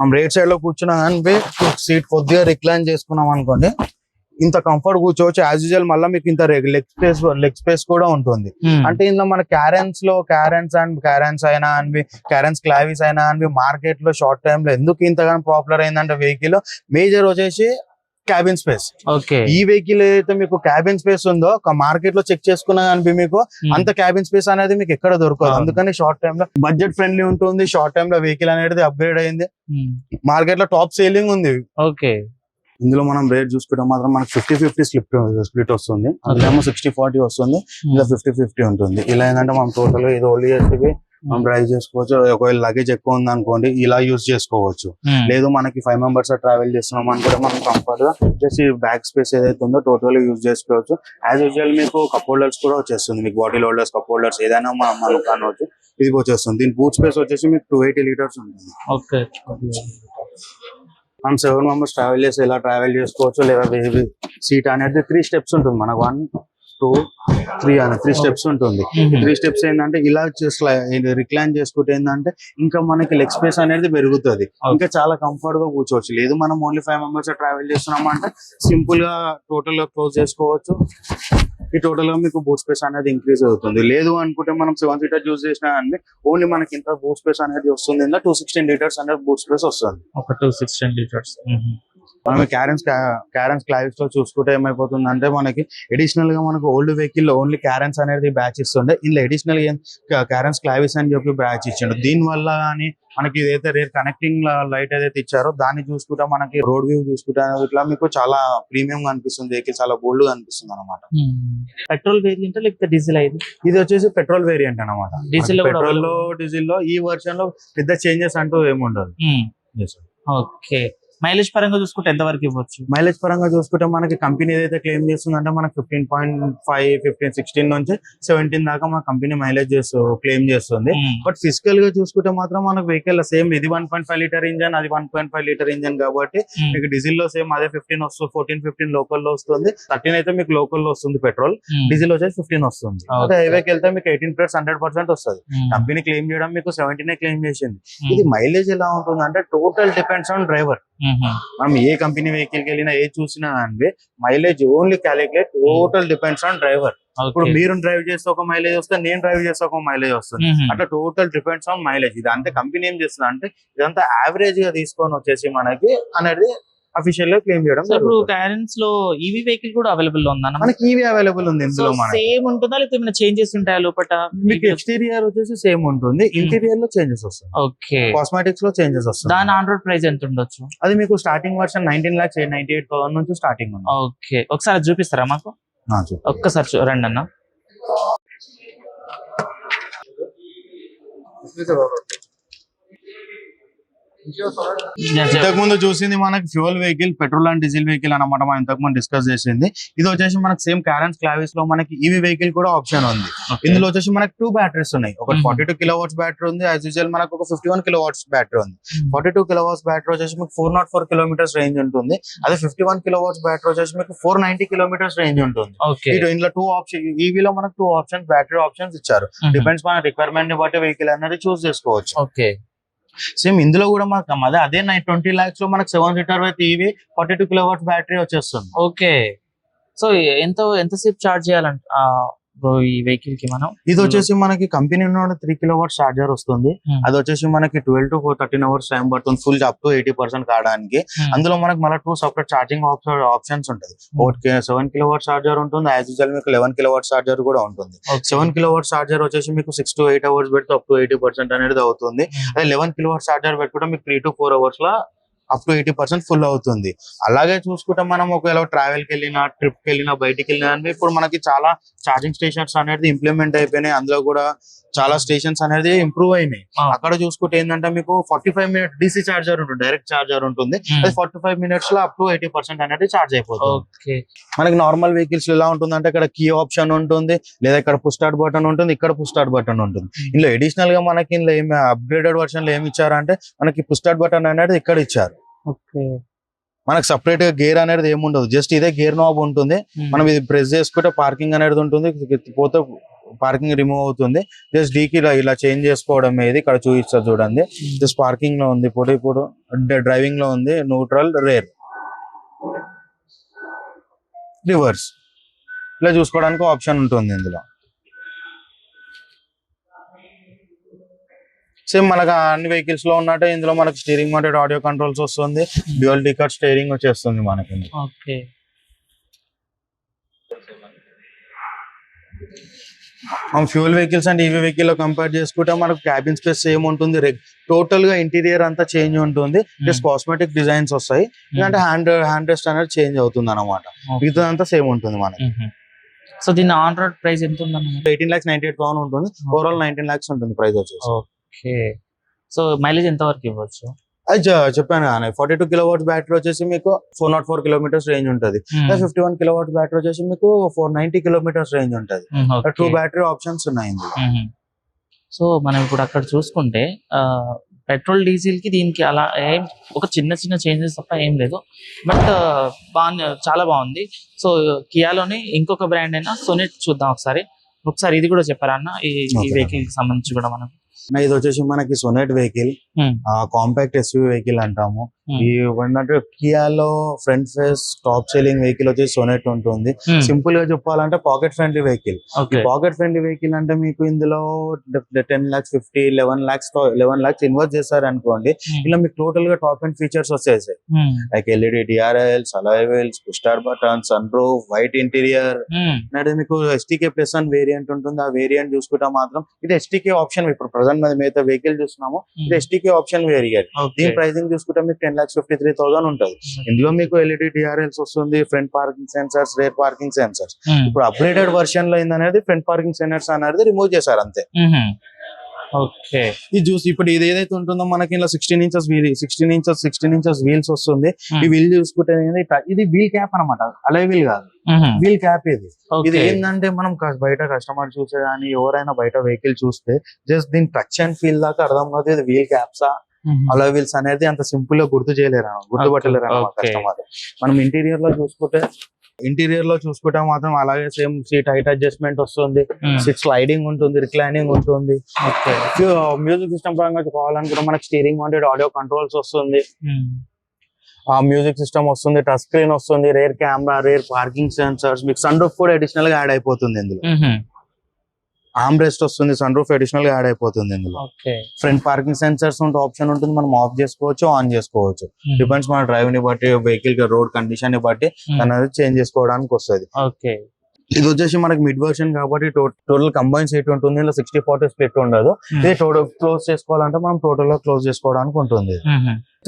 మనం రైట్ సైడ్ లో కూర్చున్నా కానీ సీట్ కొద్దిగా రిక్లైన్ చేసుకున్నాం అనుకోండి ఇంత కంఫర్ట్ కూర్చోవచ్చు. యాజ్ యూజువల్ మళ్ళీ మీకు ఇంత లెగ్ స్పేస్ కూడా ఉంటుంది. అంటే ఇందులో మన క్యారెన్స్ క్లావిస్ అయినా అనివి మార్కెట్ లో షార్ట్ టైమ్ లో ఎందుకు ఇంతగానో పాపులర్ అయిందంటే వెహికల్ మేజర్ వచ్చేసి క్యాబిన్ స్పేస్. ఈ వెహికల్ ఏదైతే మీకు క్యాబిన్ స్పేస్ ఉందో ఒక మార్కెట్ లో చెక్ చేసుకున్నా కానీ మీకు అంత క్యాబిన్ స్పేస్ అనేది మీకు ఎక్కడ దొరకదు. అందుకని షార్ట్ టైమ్ లో బడ్జెట్ ఫ్రెండ్లీ ఉంటుంది. షార్ట్ టైమ్ లో వెహికల్ అనేది అప్గ్రేడ్ అయింది, మార్కెట్ లో టాప్ సేలింగ్ ఉంది. ఇందులో మనం రేట్ చూసుకుంటే మాత్రం మనకి 50-50 స్ప్లిట్ వస్తుంది. అందులో 60-40 వస్తుంది, ఇలా 50-50 ఉంటుంది. ఇలా ఏంటంటే మనం టోటల్ ఇది ఓన్లీ చేసి మనం డ్రైవ్ చేసుకోవచ్చు. ఒకవేళ లగేజ్ ఎక్కువ ఉంది అనుకోండి ఇలా యూజ్ చేసుకోవచ్చు. లేదు మనకి 5 మెంబర్స్ ట్రావెల్ చేస్తున్నాం అనుకుంటే మనం కంఫర్ట్ గా జస్ట్ బ్యాక్ స్పేస్ ఏదైతే ఉందో టోటల్ యూజ్ చేసుకోవచ్చు. యాజ్ యూజువల్ మీకు కప్ హోల్డర్స్ కూడా వచ్చేస్తుంది. మీకు బాటిల్ హోల్డర్స్, కప్ హోల్డర్స్ ఏదైనా మనం కానవచ్చు ఇది వచ్చేస్తుంది. దీని బూట్ స్పేస్ వచ్చేసి మీకు 280 లీటర్స్ ఉంటుంది. మనం 7 మెంబర్స్ ట్రావెల్ చేసి ఇలా ట్రావెల్ చేసుకోవచ్చు. లేదా సీట్ అనేది 3 స్టెప్స్ ఉంటుంది. మనకు 1, త్రీ స్టెప్స్ ఉంటుంది. 3 స్టెప్స్ ఏంటంటే ఇలా రిక్లైన్ చేసుకుంటే ఏంటంటే ఇంకా మనకి లెగ్ స్పేస్ అనేది పెరుగుతుంది, ఇంకా చాలా కంఫర్ట్ గా కూర్చోవచ్చు. లేదు మనం ఓన్లీ 5 మెంబర్స్ ట్రావెల్ చేస్తున్నాం అంటే సింపుల్ గా టోటల్ గా క్లోజ్ చేసుకోవచ్చు. ఈ టోటల్ గా మీకు బూట్ స్పేస్ అనేది ఇంక్రీజ్ అవుతుంది. లేదు అనుకుంటే మనం 7 సీటర్ యూజ్ చేసినా అంటే ఓన్లీ మనకి ఇంత బూట్ స్పేస్ అనేది వస్తుంది, 216 లీటర్స్ అనేది బూట్ స్పేస్ వస్తుంది. ఒక 216 లీటర్స్. మనం క్యారెన్స్ క్లావిస్ లో చూసుకుంటే ఏమైపోతుంది అంటే మనకి అడిషనల్ గా మనకు ఓల్డ్ వెహికల్ ఓన్లీ క్యారెన్స్ అనేది బ్యాచ్ ఇస్తుండే, ఇందులో అడిషనల్ క్యారెన్స్ క్లావిస్ అని చెప్పి బ్యాచ్ ఇచ్చిండు. దీని వల్ల కానీ మనకి ఏదైతే రేర్ కనెక్టింగ్ లైట్ ఏదైతే ఇచ్చారో దాన్ని చూసుకుంటే మనకి రోడ్ వ్యూ చూసుకుంటే ఇట్లా మీకు చాలా ప్రీమియం గా అనిపిస్తుంది, వెహికల్ చాలా బోల్డ్ గా అనిపిస్తుంది అనమాట. పెట్రోల్ వేరియంట్ లేకపోతే డీజిల్ అయింది? ఇది వచ్చేసి పెట్రోల్ వేరియంట్ అనమాట. డీజిల్ లో ఈ వర్షన్ లో పెద్ద చేంజెస్ అంటూ ఏముండదు. ఓకే. మైలేజ్ పరంగా చూసుకుంటే ఎంత వరకు ఇవ్వచ్చు? మైలేజ్ పరంగా చూసుకుంటే మనకి కంపెనీ ఏదైతే క్లెయిమ్ చేస్తుందంటే మనకి 15.5, 15, 16 నుంచి 17 దాకా మన కంపెనీ మైలేజ్ క్లెయిమ్ చేస్తుంది. బట్ ఫిజికల్ గా చూసుకుంటే మాత్రం మనకు వెహికల్ సేమ్ ఇది 1.5 లీటర్ ఇంజన్, అది 1.5 లీటర్ ఇంజన్ కాబట్టి మీకు డీజిల్ లో సేమ్ అదే 15 వస్తుంది, 14, 15 లోకల్ లో వస్తుంది, 13 అయితే మీకు లోకల్ లో వస్తుంది పెట్రోల్. డీజిల్ వచ్చేసి 15 వస్తుంది. అదే హైవేకి వెళ్తే మీకు 18+ 100% వస్తుంది. కంపెనీ క్లెయిమ్ చేయడం మీకు 17 క్లెయిమ్ చేసింది. ఇది మైలేజ్ ఎలా ఉంటుంది అంటే టోటల్ డిపెండ్స్ ఆన్ డ్రైవర్. మనం ఏ కంపెనీ వెహికల్ కి వెళ్ళినా ఏ చూసినా అంటే mileage only calculate total depends on driver. ఇప్పుడు మీరు డ్రైవ్ చేస్తే ఒక మైలేజ్ వస్తుంది, నేను డ్రైవ్ చేస్తే ఒక మైలేజ్ వస్తుంది, అట్లా టోటల్ డిపెండ్స్ ఆన్ మైలేజ్. ఇది అంతే కంపెనీ ఏం చేస్తుంది అంటే ఇదంతా యావరేజ్ గా తీసుకొని వచ్చేసి మనకి అనేది అఫీషియల్ గా క్లెయిమ్ చేయడం. ఇప్పుడు క్యారెన్స్ లో ఈవీ వెహికల్ కూడా అవైలబుల్ ఉందా? మనకి ఈవీ అవైలబుల్ ఉంది. ఇందులో సేమ్ ఉంటుందా లేకపోతే ఏమైనా చేంజెస్ ఉంటాయా లోపల? మీకు ఎక్స్టీరియర్ వచ్చేసి సేమ్ ఉంటుంది, ఇంటీరియర్ లో చేంజెస్ వస్తాయి. ఓకే. కాస్మెటిక్స్ లో చేంజెస్ వస్తాయి. దాని ఆన్ రోడ్ ప్రైస్ ఎంత ఉండొచ్చు? అది మీకు స్టార్టింగ్ వర్షన్ 19,98,000 నుంచి స్టార్టింగ్ ఉంది. ఓకే, ఒకసారి చూపిస్తారా మాకు? ఒక్కసారి రండి అన్న. ఇంతకు ముందు చూసింది మనకి fuel vehicle, petrol and diesel vehicle అనమాట. మనం ఇంతకు ముందు డిస్కస్ చేసింది. ఇది వచ్చేసి మనకి సేమ్ క్యారెన్స్ క్లావిస్ లో మనకి ఈవీ వెహికల్ కూడా ఆప్షన్ ఉంది. ఇందులో వచ్చేసి మనకి 2 బ్యాటరీస్ ఉన్నాయి. ఒక 42 kW బ్యాటరీ ఉంది, యాజ్ యూజువల్ మనకు ఒక 51 kW బ్యాటరీ ఉంది. 42 kW బ్యాటరీ వచ్చేసి మీకు 404 kilometers రేంజ్ ఉంటుంది. అదే 51 kW బ్యాటరీ వచ్చేసి మీకు 490 kilometers రేంజ్ ఉంటుంది. ఇందులో 2 ఆప్షన్, ఈవీలో మనకు 2 ఆప్షన్స్ బ్యాటరీ ఆప్షన్స్ ఇచ్చారు. డిపెండ్స్ మన రిక్వైర్మెంట్ ని బట్టి వెహికల్ అనేది చూస్ చేసుకోవచ్చు. ఓకే. సేమ్ ఇందులో కూడా మనకు అదే 20 lakhs లో మనకు 7 సీటర్ అయితే ఈవీ 42 kW బ్యాటరీ వచ్చేస్తుంది. ఓకే. సో ఎంతసేపు చార్జ్ చేయాలంట ఈ వెహికల్ కి మనం? ఇది వచ్చేసి మనకి కంపెనీ 3 kW చార్జర్ వస్తుంది. అది వచ్చేసి మనకి 12 to 13 hours టైం పడుతుంది ఫుల్ అప్ టు 80% కావడానికి. అందులో మనకి మళ్ళీ 2 separate ఛార్జింగ్ ఆప్షన్స్ ఉంటుంది. ఒకటి 7 kW చార్జర్ ఉంటుంది, యాజ్ యూజువల్ మీకు 11 kW చార్జర్ కూడా ఉంటుంది. 7 kW చార్జర్ వచ్చేసి మీకు 6 to 8 hours పెడితే అప్ టు 80% అనేది అవుతుంది. అదే 11 kW చార్జర్ పెట్టుకుంటే మీకు 3 to 4 hours లో అప్ టు 80% ఫుల్ అవుతుంది. అలాగే చూసుకుంటే మనం ఒకవేళ ట్రావెల్ కి వెళ్ళినా, ట్రిప్ కి వెళ్ళినా, బయటికి వెళ్ళినా అంటే ఇప్పుడు మనకి చాలా ఛార్జింగ్ స్టేషన్స్ అనేది ఇంప్లిమెంట్ అయిపోయినాయి. అందులో కూడా చాలా స్టేషన్స్ అనేది ఇంప్రూవ్ అయినాయి. అక్కడ చూసుకుంటే ఏంటంటే మీకు 45 minutes DC చార్జర్ ఉంటుంది, డైరెక్ట్ చార్జర్ ఉంటుంది. అది 45 minutes లో అప్ టు 80% అనేది చార్జ్ అయిపోతుంది. మనకి నార్మల్ వెహికల్స్ ఎలా ఉంటుందంటే ఇక్కడ కీ ఆప్షన్ ఉంటుంది, లేదా ఇక్కడ పుష్ స్టార్ట్ బటన్ ఉంటుంది, ఇక్కడ పుష్ స్టార్ట్ బటన్ ఉంటుంది. ఇందులో అడిషనల్ గా మనకి ఇందులో ఏమి అప్గ్రేడెడ్ వర్షన్ లో ఏమి ఇచ్చారంటే మనకి పుష్ స్టార్ట్ బటన్ అనేది ఇక్కడ ఇచ్చారు. మనకు సపరేట్ గా గేర్ అనేది ఏముండదు, జస్ట్ ఇదే గేర్ నాబ్ ఉంటుంది. మనం ఇది ప్రెస్ చేసుకుంటే పార్కింగ్ అనేది ఉంటుంది, పోతే పార్కింగ్ రిమూవ్ అవుతుంది. జస్ట్ డీకి ఇలా చేంజ్ చేసుకోవడం ఇది ఇక్కడ చూపిస్తారు చూడండి. జస్ట్ పార్కింగ్ లో ఉంది, ఇప్పుడు డ్రైవింగ్ లో ఉంది, న్యూట్రల్, రేర్, రివర్స్ ఇలా చూసుకోవడానికి ఆప్షన్ ఉంటుంది ఇందులో. సేమ్ మనకు అన్ని వెహికల్స్ లో ఉన్నట్టే ఇందులో మనకి స్టీరింగ్ మౌంటెడ్ ఆడియో కంట్రోల్స్ వస్తుంది, డ్యూయల్ డికర్ స్టీరింగ్ వచ్చేస్తుంది మనకి. మనం fuel vehicles and EV vehicle లో కంపేర్ చేసుకుంటే మనకు క్యాబిన్ స్పేస్ సేమ్ ఉంటుంది, టోటల్ గా ఇంటీరియర్ అంతా చేంజ్ ఉంటుంది, జస్ట్ కాస్మెటిక్ డిజైన్స్ వస్తాయి. ఎందుకంటే హ్యాండ్ రెస్ట్ అనేది చేంజ్ అవుతుంది అనమాట. మిగతా అంతా సేమ్ ఉంటుంది మనకి. సో దీని ఆన్ రోడ్ ప్రైస్ ఎంత ఉంది? 18,98,000 ఉంటుంది. ఓవరాల్ 19 lakhs ఉంటుంది ప్రైస్ వచ్చేసి. ఓకే. సో మైలేజ్ ఎంత వరకు ఇవ్వచ్చు? అది చెప్పాను కానీ 42 kW బ్యాటరీ వచ్చేసి మీకు 404 kilometers రేంజ్ ఉంటుంది. 51 kW బ్యాటరీ వచ్చేసి మీకు 490 kilometers రేంజ్ ఉంటుంది. 2 బ్యాటరీ ఆప్షన్స్ ఉన్నాయి. సో మనం ఇప్పుడు అక్కడ చూసుకుంటే పెట్రోల్ డీజిల్ కి దీనికి అలా ఏం ఒక చిన్న చిన్న చేంజెస్ తప్ప ఏం లేదు. బట్ చాలా బాగుంది. సో కియాలోని ఇంకొక బ్రాండ్ అయినా సొనెట్ చూద్దాం ఒకసారి. ఇది కూడా చెప్పారా అన్న ఈ Okay. వెహికల్ కి సంబంధించి కూడా మనం. ఇది వచ్చేసి మనకి Sonet vehicle, compact SUV vehicle అంటాము. ఈ ఏంటంటే కియాలో front face top selling vehicle వచ్చేసి సొనెట్ ఉంటుంది. సింపుల్ గా చెప్పాలంటే పాకెట్ ఫ్రెండ్లీ వెహికల్. ఈ పాకెట్ ఫ్రెండ్లీ వెహికల్ అంటే మీకు ఇందులో 10 lakhs 11 lakhs ఇన్వెస్ట్ చేస్తారు అనుకోండి, ఇలా మీకు టోటల్ గా టాప్ అండ్ ఫీచర్స్ వచ్చేసాయి. Like LED DRLs, alloy wheels, push start button, sunroof, white interior. అంటే మీకు ఎస్టీకే ప్లస్ అని వేరియంట్ ఉంటుంది. ఆ వేరియంట్ చూసుకుంటే మాత్రం ఇది ఎస్టీకే ఆప్షన్. ఇప్పుడు ప్రజెంట్ మీద మిగతా వెహికల్ చూస్తున్నాము, ఇది ఎస్టీకే ఆప్షన్ వేరియంట్. దీని ప్రైసింగ్ చూసుకుంటే మీకు 10,53,000 ఉంటుంది. ఇందులో మీకు ఎల్ఈడి డిఆర్ఎల్స్ వస్తుంది, front parking sensors, rear parking sensors. ఇప్పుడు అప్గ్రేడెడ్ వర్షన్ లో ఏందనేది ఫ్రంట్ పార్కింగ్ సెన్సర్స్ అనేది రిమూవ్ చేశారు అంతే. ఓకే, ఇది చూసి ఇప్పుడు ఇది ఏదైతే ఉంటుందో మనకి ఇలా 16 inches వీల్స్ వస్తుంది. ఈ వీల్ చూసుకుంటే ఇది వీల్ క్యాప్ అనమాట, అలై వీల్ కాదు, వీల్ క్యాప్. ఇది ఏంటంటే మనం బయట కస్టమర్ చూసే కానీ ఎవరైనా బయట వెహికల్ చూస్తే జస్ట్ దీని టచ్ అండ్ ఫీల్ దాకా అర్థం కాదు ఇది వీల్ క్యాప్సా అలై వీల్స్ అనేది అంత సింపుల్ గా గుర్తుపట్టలేరు కస్టమర్. మనం ఇంటీరియర్ లో చూసుకుంటే మాత్రం అలాగే సేమ్ సీట్ హైట్ అడ్జస్ట్మెంట్ వస్తుంది, సీట్ స్లైడింగ్ ఉంటుంది, రిక్లైనింగ్ ఉంటుంది. మ్యూజిక్ సిస్టమ్ పరంగా కావాలనుకుంటే మనకి స్టీరింగ్ మౌంటెడ్ ఆడియో కంట్రోల్స్ వస్తుంది, ఆ మ్యూజిక్ సిస్టమ్ వస్తుంది, టచ్ స్క్రీన్ వస్తుంది, rear camera, rear parking sensors, మీకు సన్ రూఫ్ కూడా అడిషనల్ గా యాడ్ అయిపోతుంది. ఇందులో ఆర్మ్ రెస్ట్ వస్తుంది, సన్ రూఫ్ అడిషనల్ గా యాడ్ అయిపోతుంది. ఇందులో ఫ్రంట్ పార్కింగ్ సెన్సర్స్ ఉంటే ఆప్షన్ ఉంటుంది, మనం ఆఫ్ చేసుకోవచ్చు, ఆన్ చేసుకోవచ్చు. డిపెండ్స్ మన డ్రైవ్ ని బట్టి, వెహికల్ రోడ్ కండిషన్ ని బట్టి అనేది చేంజ్ చేసుకోవడానికి వస్తుంది. ఇది వచ్చేసి మనకి మిడ్ వర్షన్ కాబట్టి టోటల్ కంబైన్ సీట్ ఉంటుంది. ఇలా 60-40 స్ప్లిట్ ఉండదు. ఇది టోటల్ క్లోజ్ చేసుకోవాలంటే మనం టోటల్ గా క్లోజ్ చేసుకోవడానికి ఉంటుంది.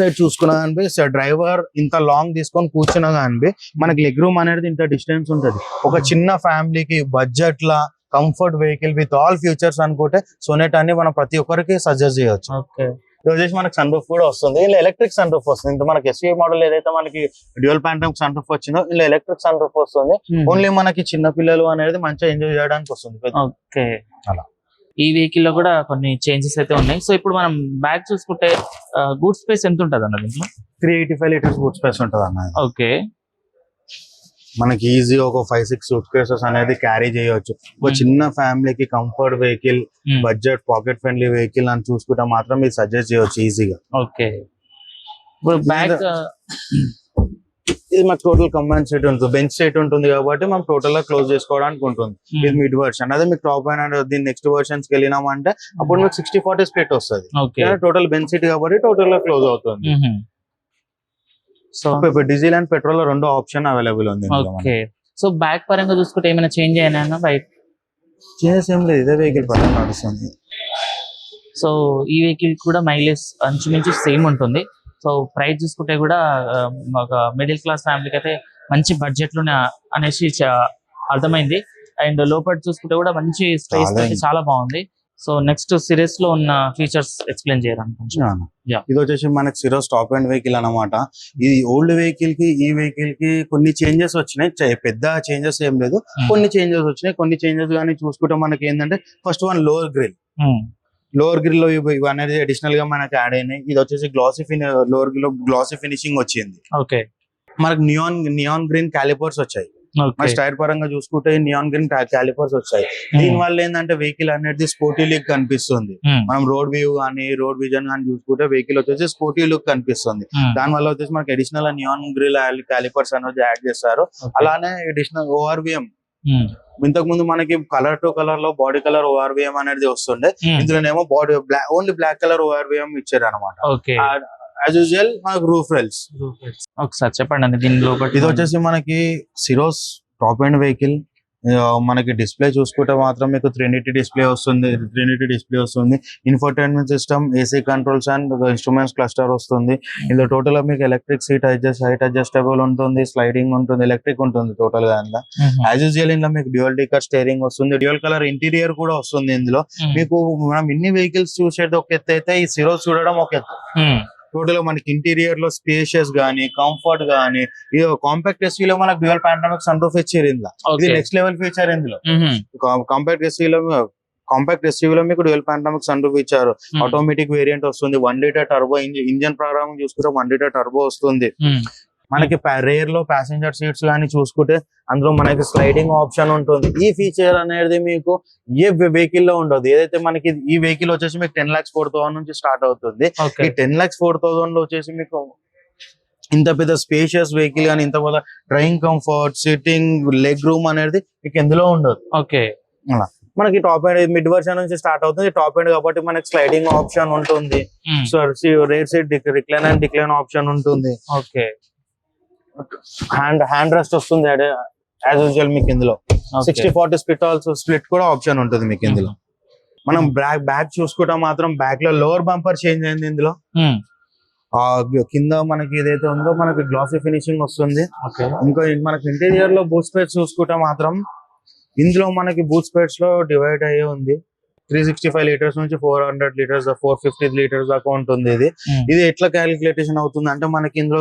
సైడ్ చూసుకున్నా కానీ డ్రైవర్ ఇంత లాంగ్ తీసుకొని కూర్చున్నా కానీ మనకి లెగ్ రూమ్ అనేది ఇంత డిస్టెన్స్ ఉంటుంది. ఒక చిన్న ఫ్యామిలీకి budget law comfort vehicle with all futures అనుకుంటే సొనెట్ అని మనం ప్రతి ఒక్కరికి సజెస్ట్ చేయొచ్చు. ఇది వచ్చేసి మనకి సన్ రూఫ్ కూడా వస్తుంది. ఇలా ఎలక్ట్రిక్ సన్ రూఫ్ వస్తుంది. ఇంత మనకి ఎస్యూవీ మోడల్ ఏదైతే మనకి డ్యూయల్ ప్యాంటమ్ సన్ రూఫ్ వచ్చిందో ఇలా ఎలక్ట్రిక్ సన్ రూఫ్ వస్తుంది. ఓన్లీ మనకి చిన్న పిల్లలు అనేది మంచిగా ఎంజాయ్ చేయడానికి వస్తుంది. అలా ఈ వెహికల్ లో కూడా కొన్ని చేంజెస్ అయితే ఉన్నాయి. సో ఇప్పుడు మనం బ్యాగ్ చూసుకుంటే గూడ్ స్పేస్ ఎంత ఉంటుంది అన్న దీంట్లో? 385 liters గూడ్ స్పేస్ ఉంటుంది అన్న. ఓకే, మనకి ఈజీ ఒక 5-6 సూట్ కేసెస్ అనేది క్యారీ చేయొచ్చు. ఒక చిన్న ఫ్యామిలీకి comfort vehicle, budget pocket friendly vehicle అని చూసుకుంటే మాత్రం మీరు సజెస్ట్ చేయొచ్చు ఈజీగా. ఓకే, బ్యాగ్ ఇది మాకు టోటల్ కంబైన్ సీట్ ఉంటుంది, బెంచ్ సీట్ ఉంటుంది కాబట్టి మనం టోటల్ గా క్లోజ్ చేసుకోవడానికి ఉంటుంది. ఇది మిడ్ వర్షన్. అదే మీకు టాప్ అండ్ దీని నెక్స్ట్ వర్షన్స్ కి వెళ్ళినామంటే అప్పుడు మీకు 60-40 స్ప్లిట్ వస్తుంది. టోటల్ బెంచ్ సీట్ కాబట్టి టోటల్ గా క్లోజ్ అవుతుంది. సో డీజిల్ అండ్ పెట్రోల్ రెండు ఆప్షన్ అవైలబుల్ ఉంది. ఓకే, సో బ్యాక్ పరంగా చూసుకుంటే ఏమైనా చేంజ్ అయినా బైక్? చేంజెస్ ఏం లేదు, ఇదే వెహికల్ పరంగా నడుస్తుంది. సో ఈ వెహికల్ కూడా మైలేజ్ అంచుమించు సేమ్ ఉంటుంది. సో ప్రైస్ చూసుకుంటే కూడా ఒక మిడిల్ క్లాస్ ఫ్యామిలీకి అయితే మంచి బడ్జెట్ లోనే అనేసి అర్థమైంది. అండ్ లోపల చూసుకుంటే కూడా మంచి స్పేస్ చాలా బాగుంది. సో నెక్స్ట్ సిరీస్ లో ఉన్న ఫీచర్స్ ఎక్స్ప్లెయిన్ చేయాలనుకుంటున్నాను. ఇది వచ్చేసి మనకి సిరోస్ టాప్ అండ్ వెహికల్ అనమాట. ఇది ఓల్డ్ వెహికల్ కి ఈ వెహికల్ కి కొన్ని చేంజెస్ వచ్చినాయి. పెద్ద చేంజెస్ ఏం లేదు, కొన్ని చేంజెస్ వచ్చినాయి. కొన్ని చేంజెస్ కానీ చూసుకుంటే మనకి ఏంటంటే ఫస్ట్ వన్ లోవర్ గ్రిల్ లో ఇవి అనేది అడిషనల్ గా మనకి యాడ్ అయినాయి. ఇది వచ్చేసి లోవర్ గ్రిల్ లో గ్లాసీ ఫినిషింగ్ వచ్చింది. ఓకే, మనకి నియాన్ గ్రీన్ క్యాలిపర్స్ వచ్చాయి. స్టైర్ పరంగా చూసుకుంటే నియాన్ గ్రీన్ క్యాలిపర్స్ వచ్చాయి. దీని వల్ల ఏంటంటే వెహికల్ అనేది స్పోర్టీ లుక్ కనిపిస్తుంది. మనం రోడ్ వ్యూ కానీ రోడ్ విజన్ కానీ చూసుకుంటే వెహికల్ వచ్చేసి స్పోర్టీ లుక్ కనిపిస్తుంది. దాని వల్ల వచ్చేసి మనకి అడిషనల్ నియాన్ గ్రిల్ క్యాలిపర్స్ అనేది యాడ్ చేస్తారు. అలానే అడిషనల్ ఓఆర్విఎం, ఇంతకు ముందు మనకి కలర్ టు కలర్ లో బాడీ కలర్ ఓఆర్విఎం అనేది వస్తుండే. ఇందులోనేమో body only black colour ORVM ఇచ్చారు అనమాట. యాజ్ యూజువల్ మనకు రూఫ్ రెల్స్. ఒకసారి చెప్పండి దీనిలో. ఇది వచ్చేసి మనకి సిరోస్ టాప్ అండ్ వెహికల్. మనకి డిస్ప్లే చూసుకుంటే మాత్రం మీకు 360 డిస్ప్లే వస్తుంది. Infotainment system, AC controls and instruments cluster వస్తుంది. ఇందులో టోటల్ గా మీకు ఎలక్ట్రిక్ సీట్ హైట్ అడ్జస్టబుల్ ఉంటుంది, స్లైడింగ్ ఉంటుంది, ఎలక్ట్రిక్ ఉంటుంది టోటల్ గా. యాజ్ యూజువల్ ఇందులో మీకు డ్యూయల్ డెకర్ స్టీరింగ్ వస్తుంది, డ్యూయల్ కలర్ ఇంటీరియర్ కూడా వస్తుంది. ఇందులో మీకు మనం ఇన్ని వెహికల్స్ చూసేది ఒక ఎత్తు అయితే ఈ సిరోస్ చూడడం ఒక ఎత్తు. టోటల్ గా మనకి ఇంటీరియర్ లో స్పేషియస్ గానీ, కంఫర్ట్ గానీ, ఇది కాంపాక్ట్ ఎస్యూవీ లో మనకు డ్యూయల్ పానోరామిక్ సన్ రూఫ్ ఇచ్చారు. ఇందులో ఇది నెక్స్ట్ లెవెల్ ఫీచర్. ఇందులో కాంపాక్ట్ ఎస్యూవీ లో కాంపాక్ట్ ఎస్యూవీ లో మీకు డ్యూయల్ పానరామిక్ సన్ రూఫ్ ఇచ్చారు. ఆటోమేటిక్ వేరియంట్ వస్తుంది, 1 లీటర్ టర్బో ఇంజన్ ప్రకారం చూసుకుంటే 1 లీటర్ టర్బో వస్తుంది. మనకి రేర్ లో ప్యాసింజర్ సీట్స్ కానీ చూసుకుంటే అందులో మనకి స్లైడింగ్ ఆప్షన్ ఉంటుంది. ఈ ఫీచర్ అనేది మీకు ఏ వెహికల్ లో ఉండదు. ఏదైతే మనకి ఈ వెహికల్ వచ్చేసి మీకు 10,04,000 నుంచి స్టార్ట్ అవుతుంది. ఈ 10,04,000 లో వచ్చేసి మీకు ఇంత పెద్ద స్పేషియస్ వెహికల్ కానీ ఇంత పెద్ద driving comfort, sitting, leg room అనేది మీకు ఎందులో ఉండదు. ఓకే, మనకి టాప్ ఎండ్ మిడ్ వర్షన్ నుంచి స్టార్ట్ అవుతుంది. టాప్ ఎండ్ కాబట్టి మనకి స్లైడింగ్ ఆప్షన్ ఉంటుంది. So rare side recline and decline option ఉంటుంది. ఓకే, హ్యాండ్ రెస్ట్ వస్తుంది యాజ్ యూజువల్ మీకు ఇందులో. 60-40 స్ప్లిట్ కూడా ఆప్షన్ ఉంటుంది మీకు ఇందులో. మనం బ్యాక్ చూసుకుంటే మాత్రం బ్యాక్ లో లోవర్ బంపర్ చేంజ్ అయింది. ఇందులో కింద మనకి ఏదైతే ఉందో మనకి గ్లాసీ ఫినిషింగ్ వస్తుంది. ఇంకా మనకి ఇంటీరియర్ లో బూట్ స్పేస్ చూసుకుంటే మాత్రం ఇందులో మనకి బూట్ స్పేస్ లో డివైడ్ అయ్యే ఉంది. 365 లీటర్స్ నుంచి 400 లీటర్స్ 450 లీటర్స్ దాకా ఉంటుంది. ఇది ఎట్లా క్యాలిక్యులేషన్ అవుతుంది అంటే మనకి ఇందులో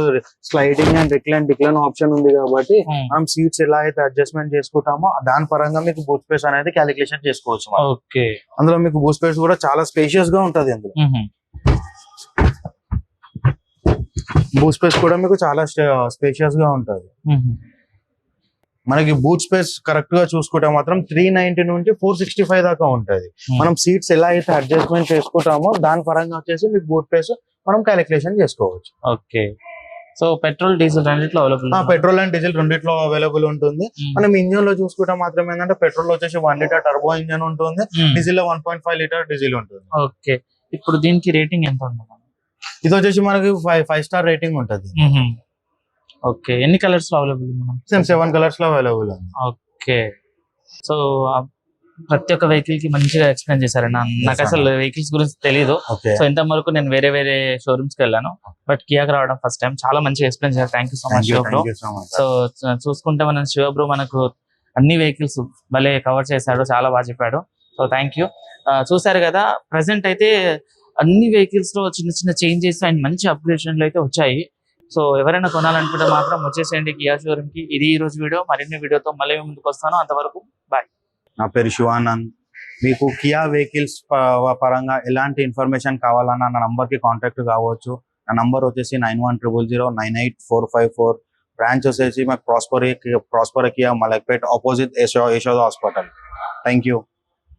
స్లైడింగ్ అండ్ డిక్లైన్ ఆప్షన్ ఉంది కాబట్టి మనం సీట్స్ ఎలా అయితే అడ్జస్ట్మెంట్ చేసుకుంటామో దాని పరంగా మీకు బూట్ స్పేస్ అనేది క్యాలిక్యులేషన్ చేసుకోవచ్చు. ఓకే, అందులో మీకు బూట్ స్పేస్ కూడా చాలా స్పేషియస్ గా ఉంటది. అందులో బూట్ స్పేస్ కూడా మీకు చాలా స్పేషియస్ గా ఉంటది. మనకి బూట్ స్పేస్ కరెక్ట్ గా చూసుకుంటే మాత్రం 390 నుంచి 465 దాకా ఉంటది. మనం సీట్స్ ఎలా అయితే అడ్జస్ట్మెంట్ చేసుకుంటామో దాని పరంగా వచ్చేసి మీకు బూట్ స్పేస్ మనం క్యాలిక్యులేషన్ చేసుకోవచ్చు. ఓకే, సో పెట్రోల్ డీజిల్ రెండిట్లో అవైలబుల్? పెట్రోల్ అండ్ డీజిల్ రెండిట్లో అవైలబుల్ ఉంటుంది. మనం ఇంజన్ లో చూసుకుంటే మాత్రం ఏంటంటే పెట్రోల్ వచ్చేసి 1 లీటర్ టర్బో ఇంజన్ ఉంటుంది, డీజిల్ లో 1.5 లీటర్ డీజిల్ ఉంటుంది. ఓకే, ఇప్పుడు దీనికి రేటింగ్ ఎంత ఉంటుంది? ఇది వచ్చేసి మనకి 5 స్టార్ రేటింగ్ ఉంటుంది. ఓకే, ఎన్ని కలర్స్ లో అవైలబుల్? 7 కలర్స్ లో అవైలబుల్ ఉంది. ఓకే, సో ప్రతి ఒక్క వెహికల్ కి మంచిగా ఎక్స్ప్లెయిన్ చేశారన్న. నాకు అసలు వెహికల్స్ గురించి తెలియదు. సో ఇంత వరకు నేను వేరే షోరూమ్స్ కి వెళ్ళాను, బట్ కియాకి రావడం ఫస్ట్ టైం. చాలా మంచిగా ఎక్స్ప్లెయిన్ చేశారు. Thank you so much Shiva bro. So చూసుకుంటే మనం శివ బ్రో మనకు అన్ని వెహికల్స్ భలే కవర్ చేశాడు, చాలా బాగా చెప్పాడు. So thank you. చూసారు కదా, ప్రెసెంట్ అయితే అన్ని వెహికల్స్ లో చిన్న చిన్న చేంజెస్ అండ్ మంచి అప్గ్రేషన్లు అయితే వచ్చాయి. సో ఎవరైనా కొనాలనుకుంటే మాత్రం వచ్చేసేయండి కియా షోరూమ్ కి. ఇది ఈ రోజు వీడియో. మరిన్ని వీడియోతో మళ్ళీ ముందుకు వస్తాను. అంతవరకు బాయ్. నా పేరు శివానంద్. మీకు కియా వెహికల్స్ పరంగా ఎలాంటి ఇన్ఫర్మేషన్ కావాలన్నా నా నంబర్ కి కాంటాక్ట్ కావచ్చు. నా నంబర్ వచ్చేసి 9100098454. బ్రాంచ్ వచ్చేసి మాకు prosper Kia Malakpet opposite Yashoda hospital. Thank you.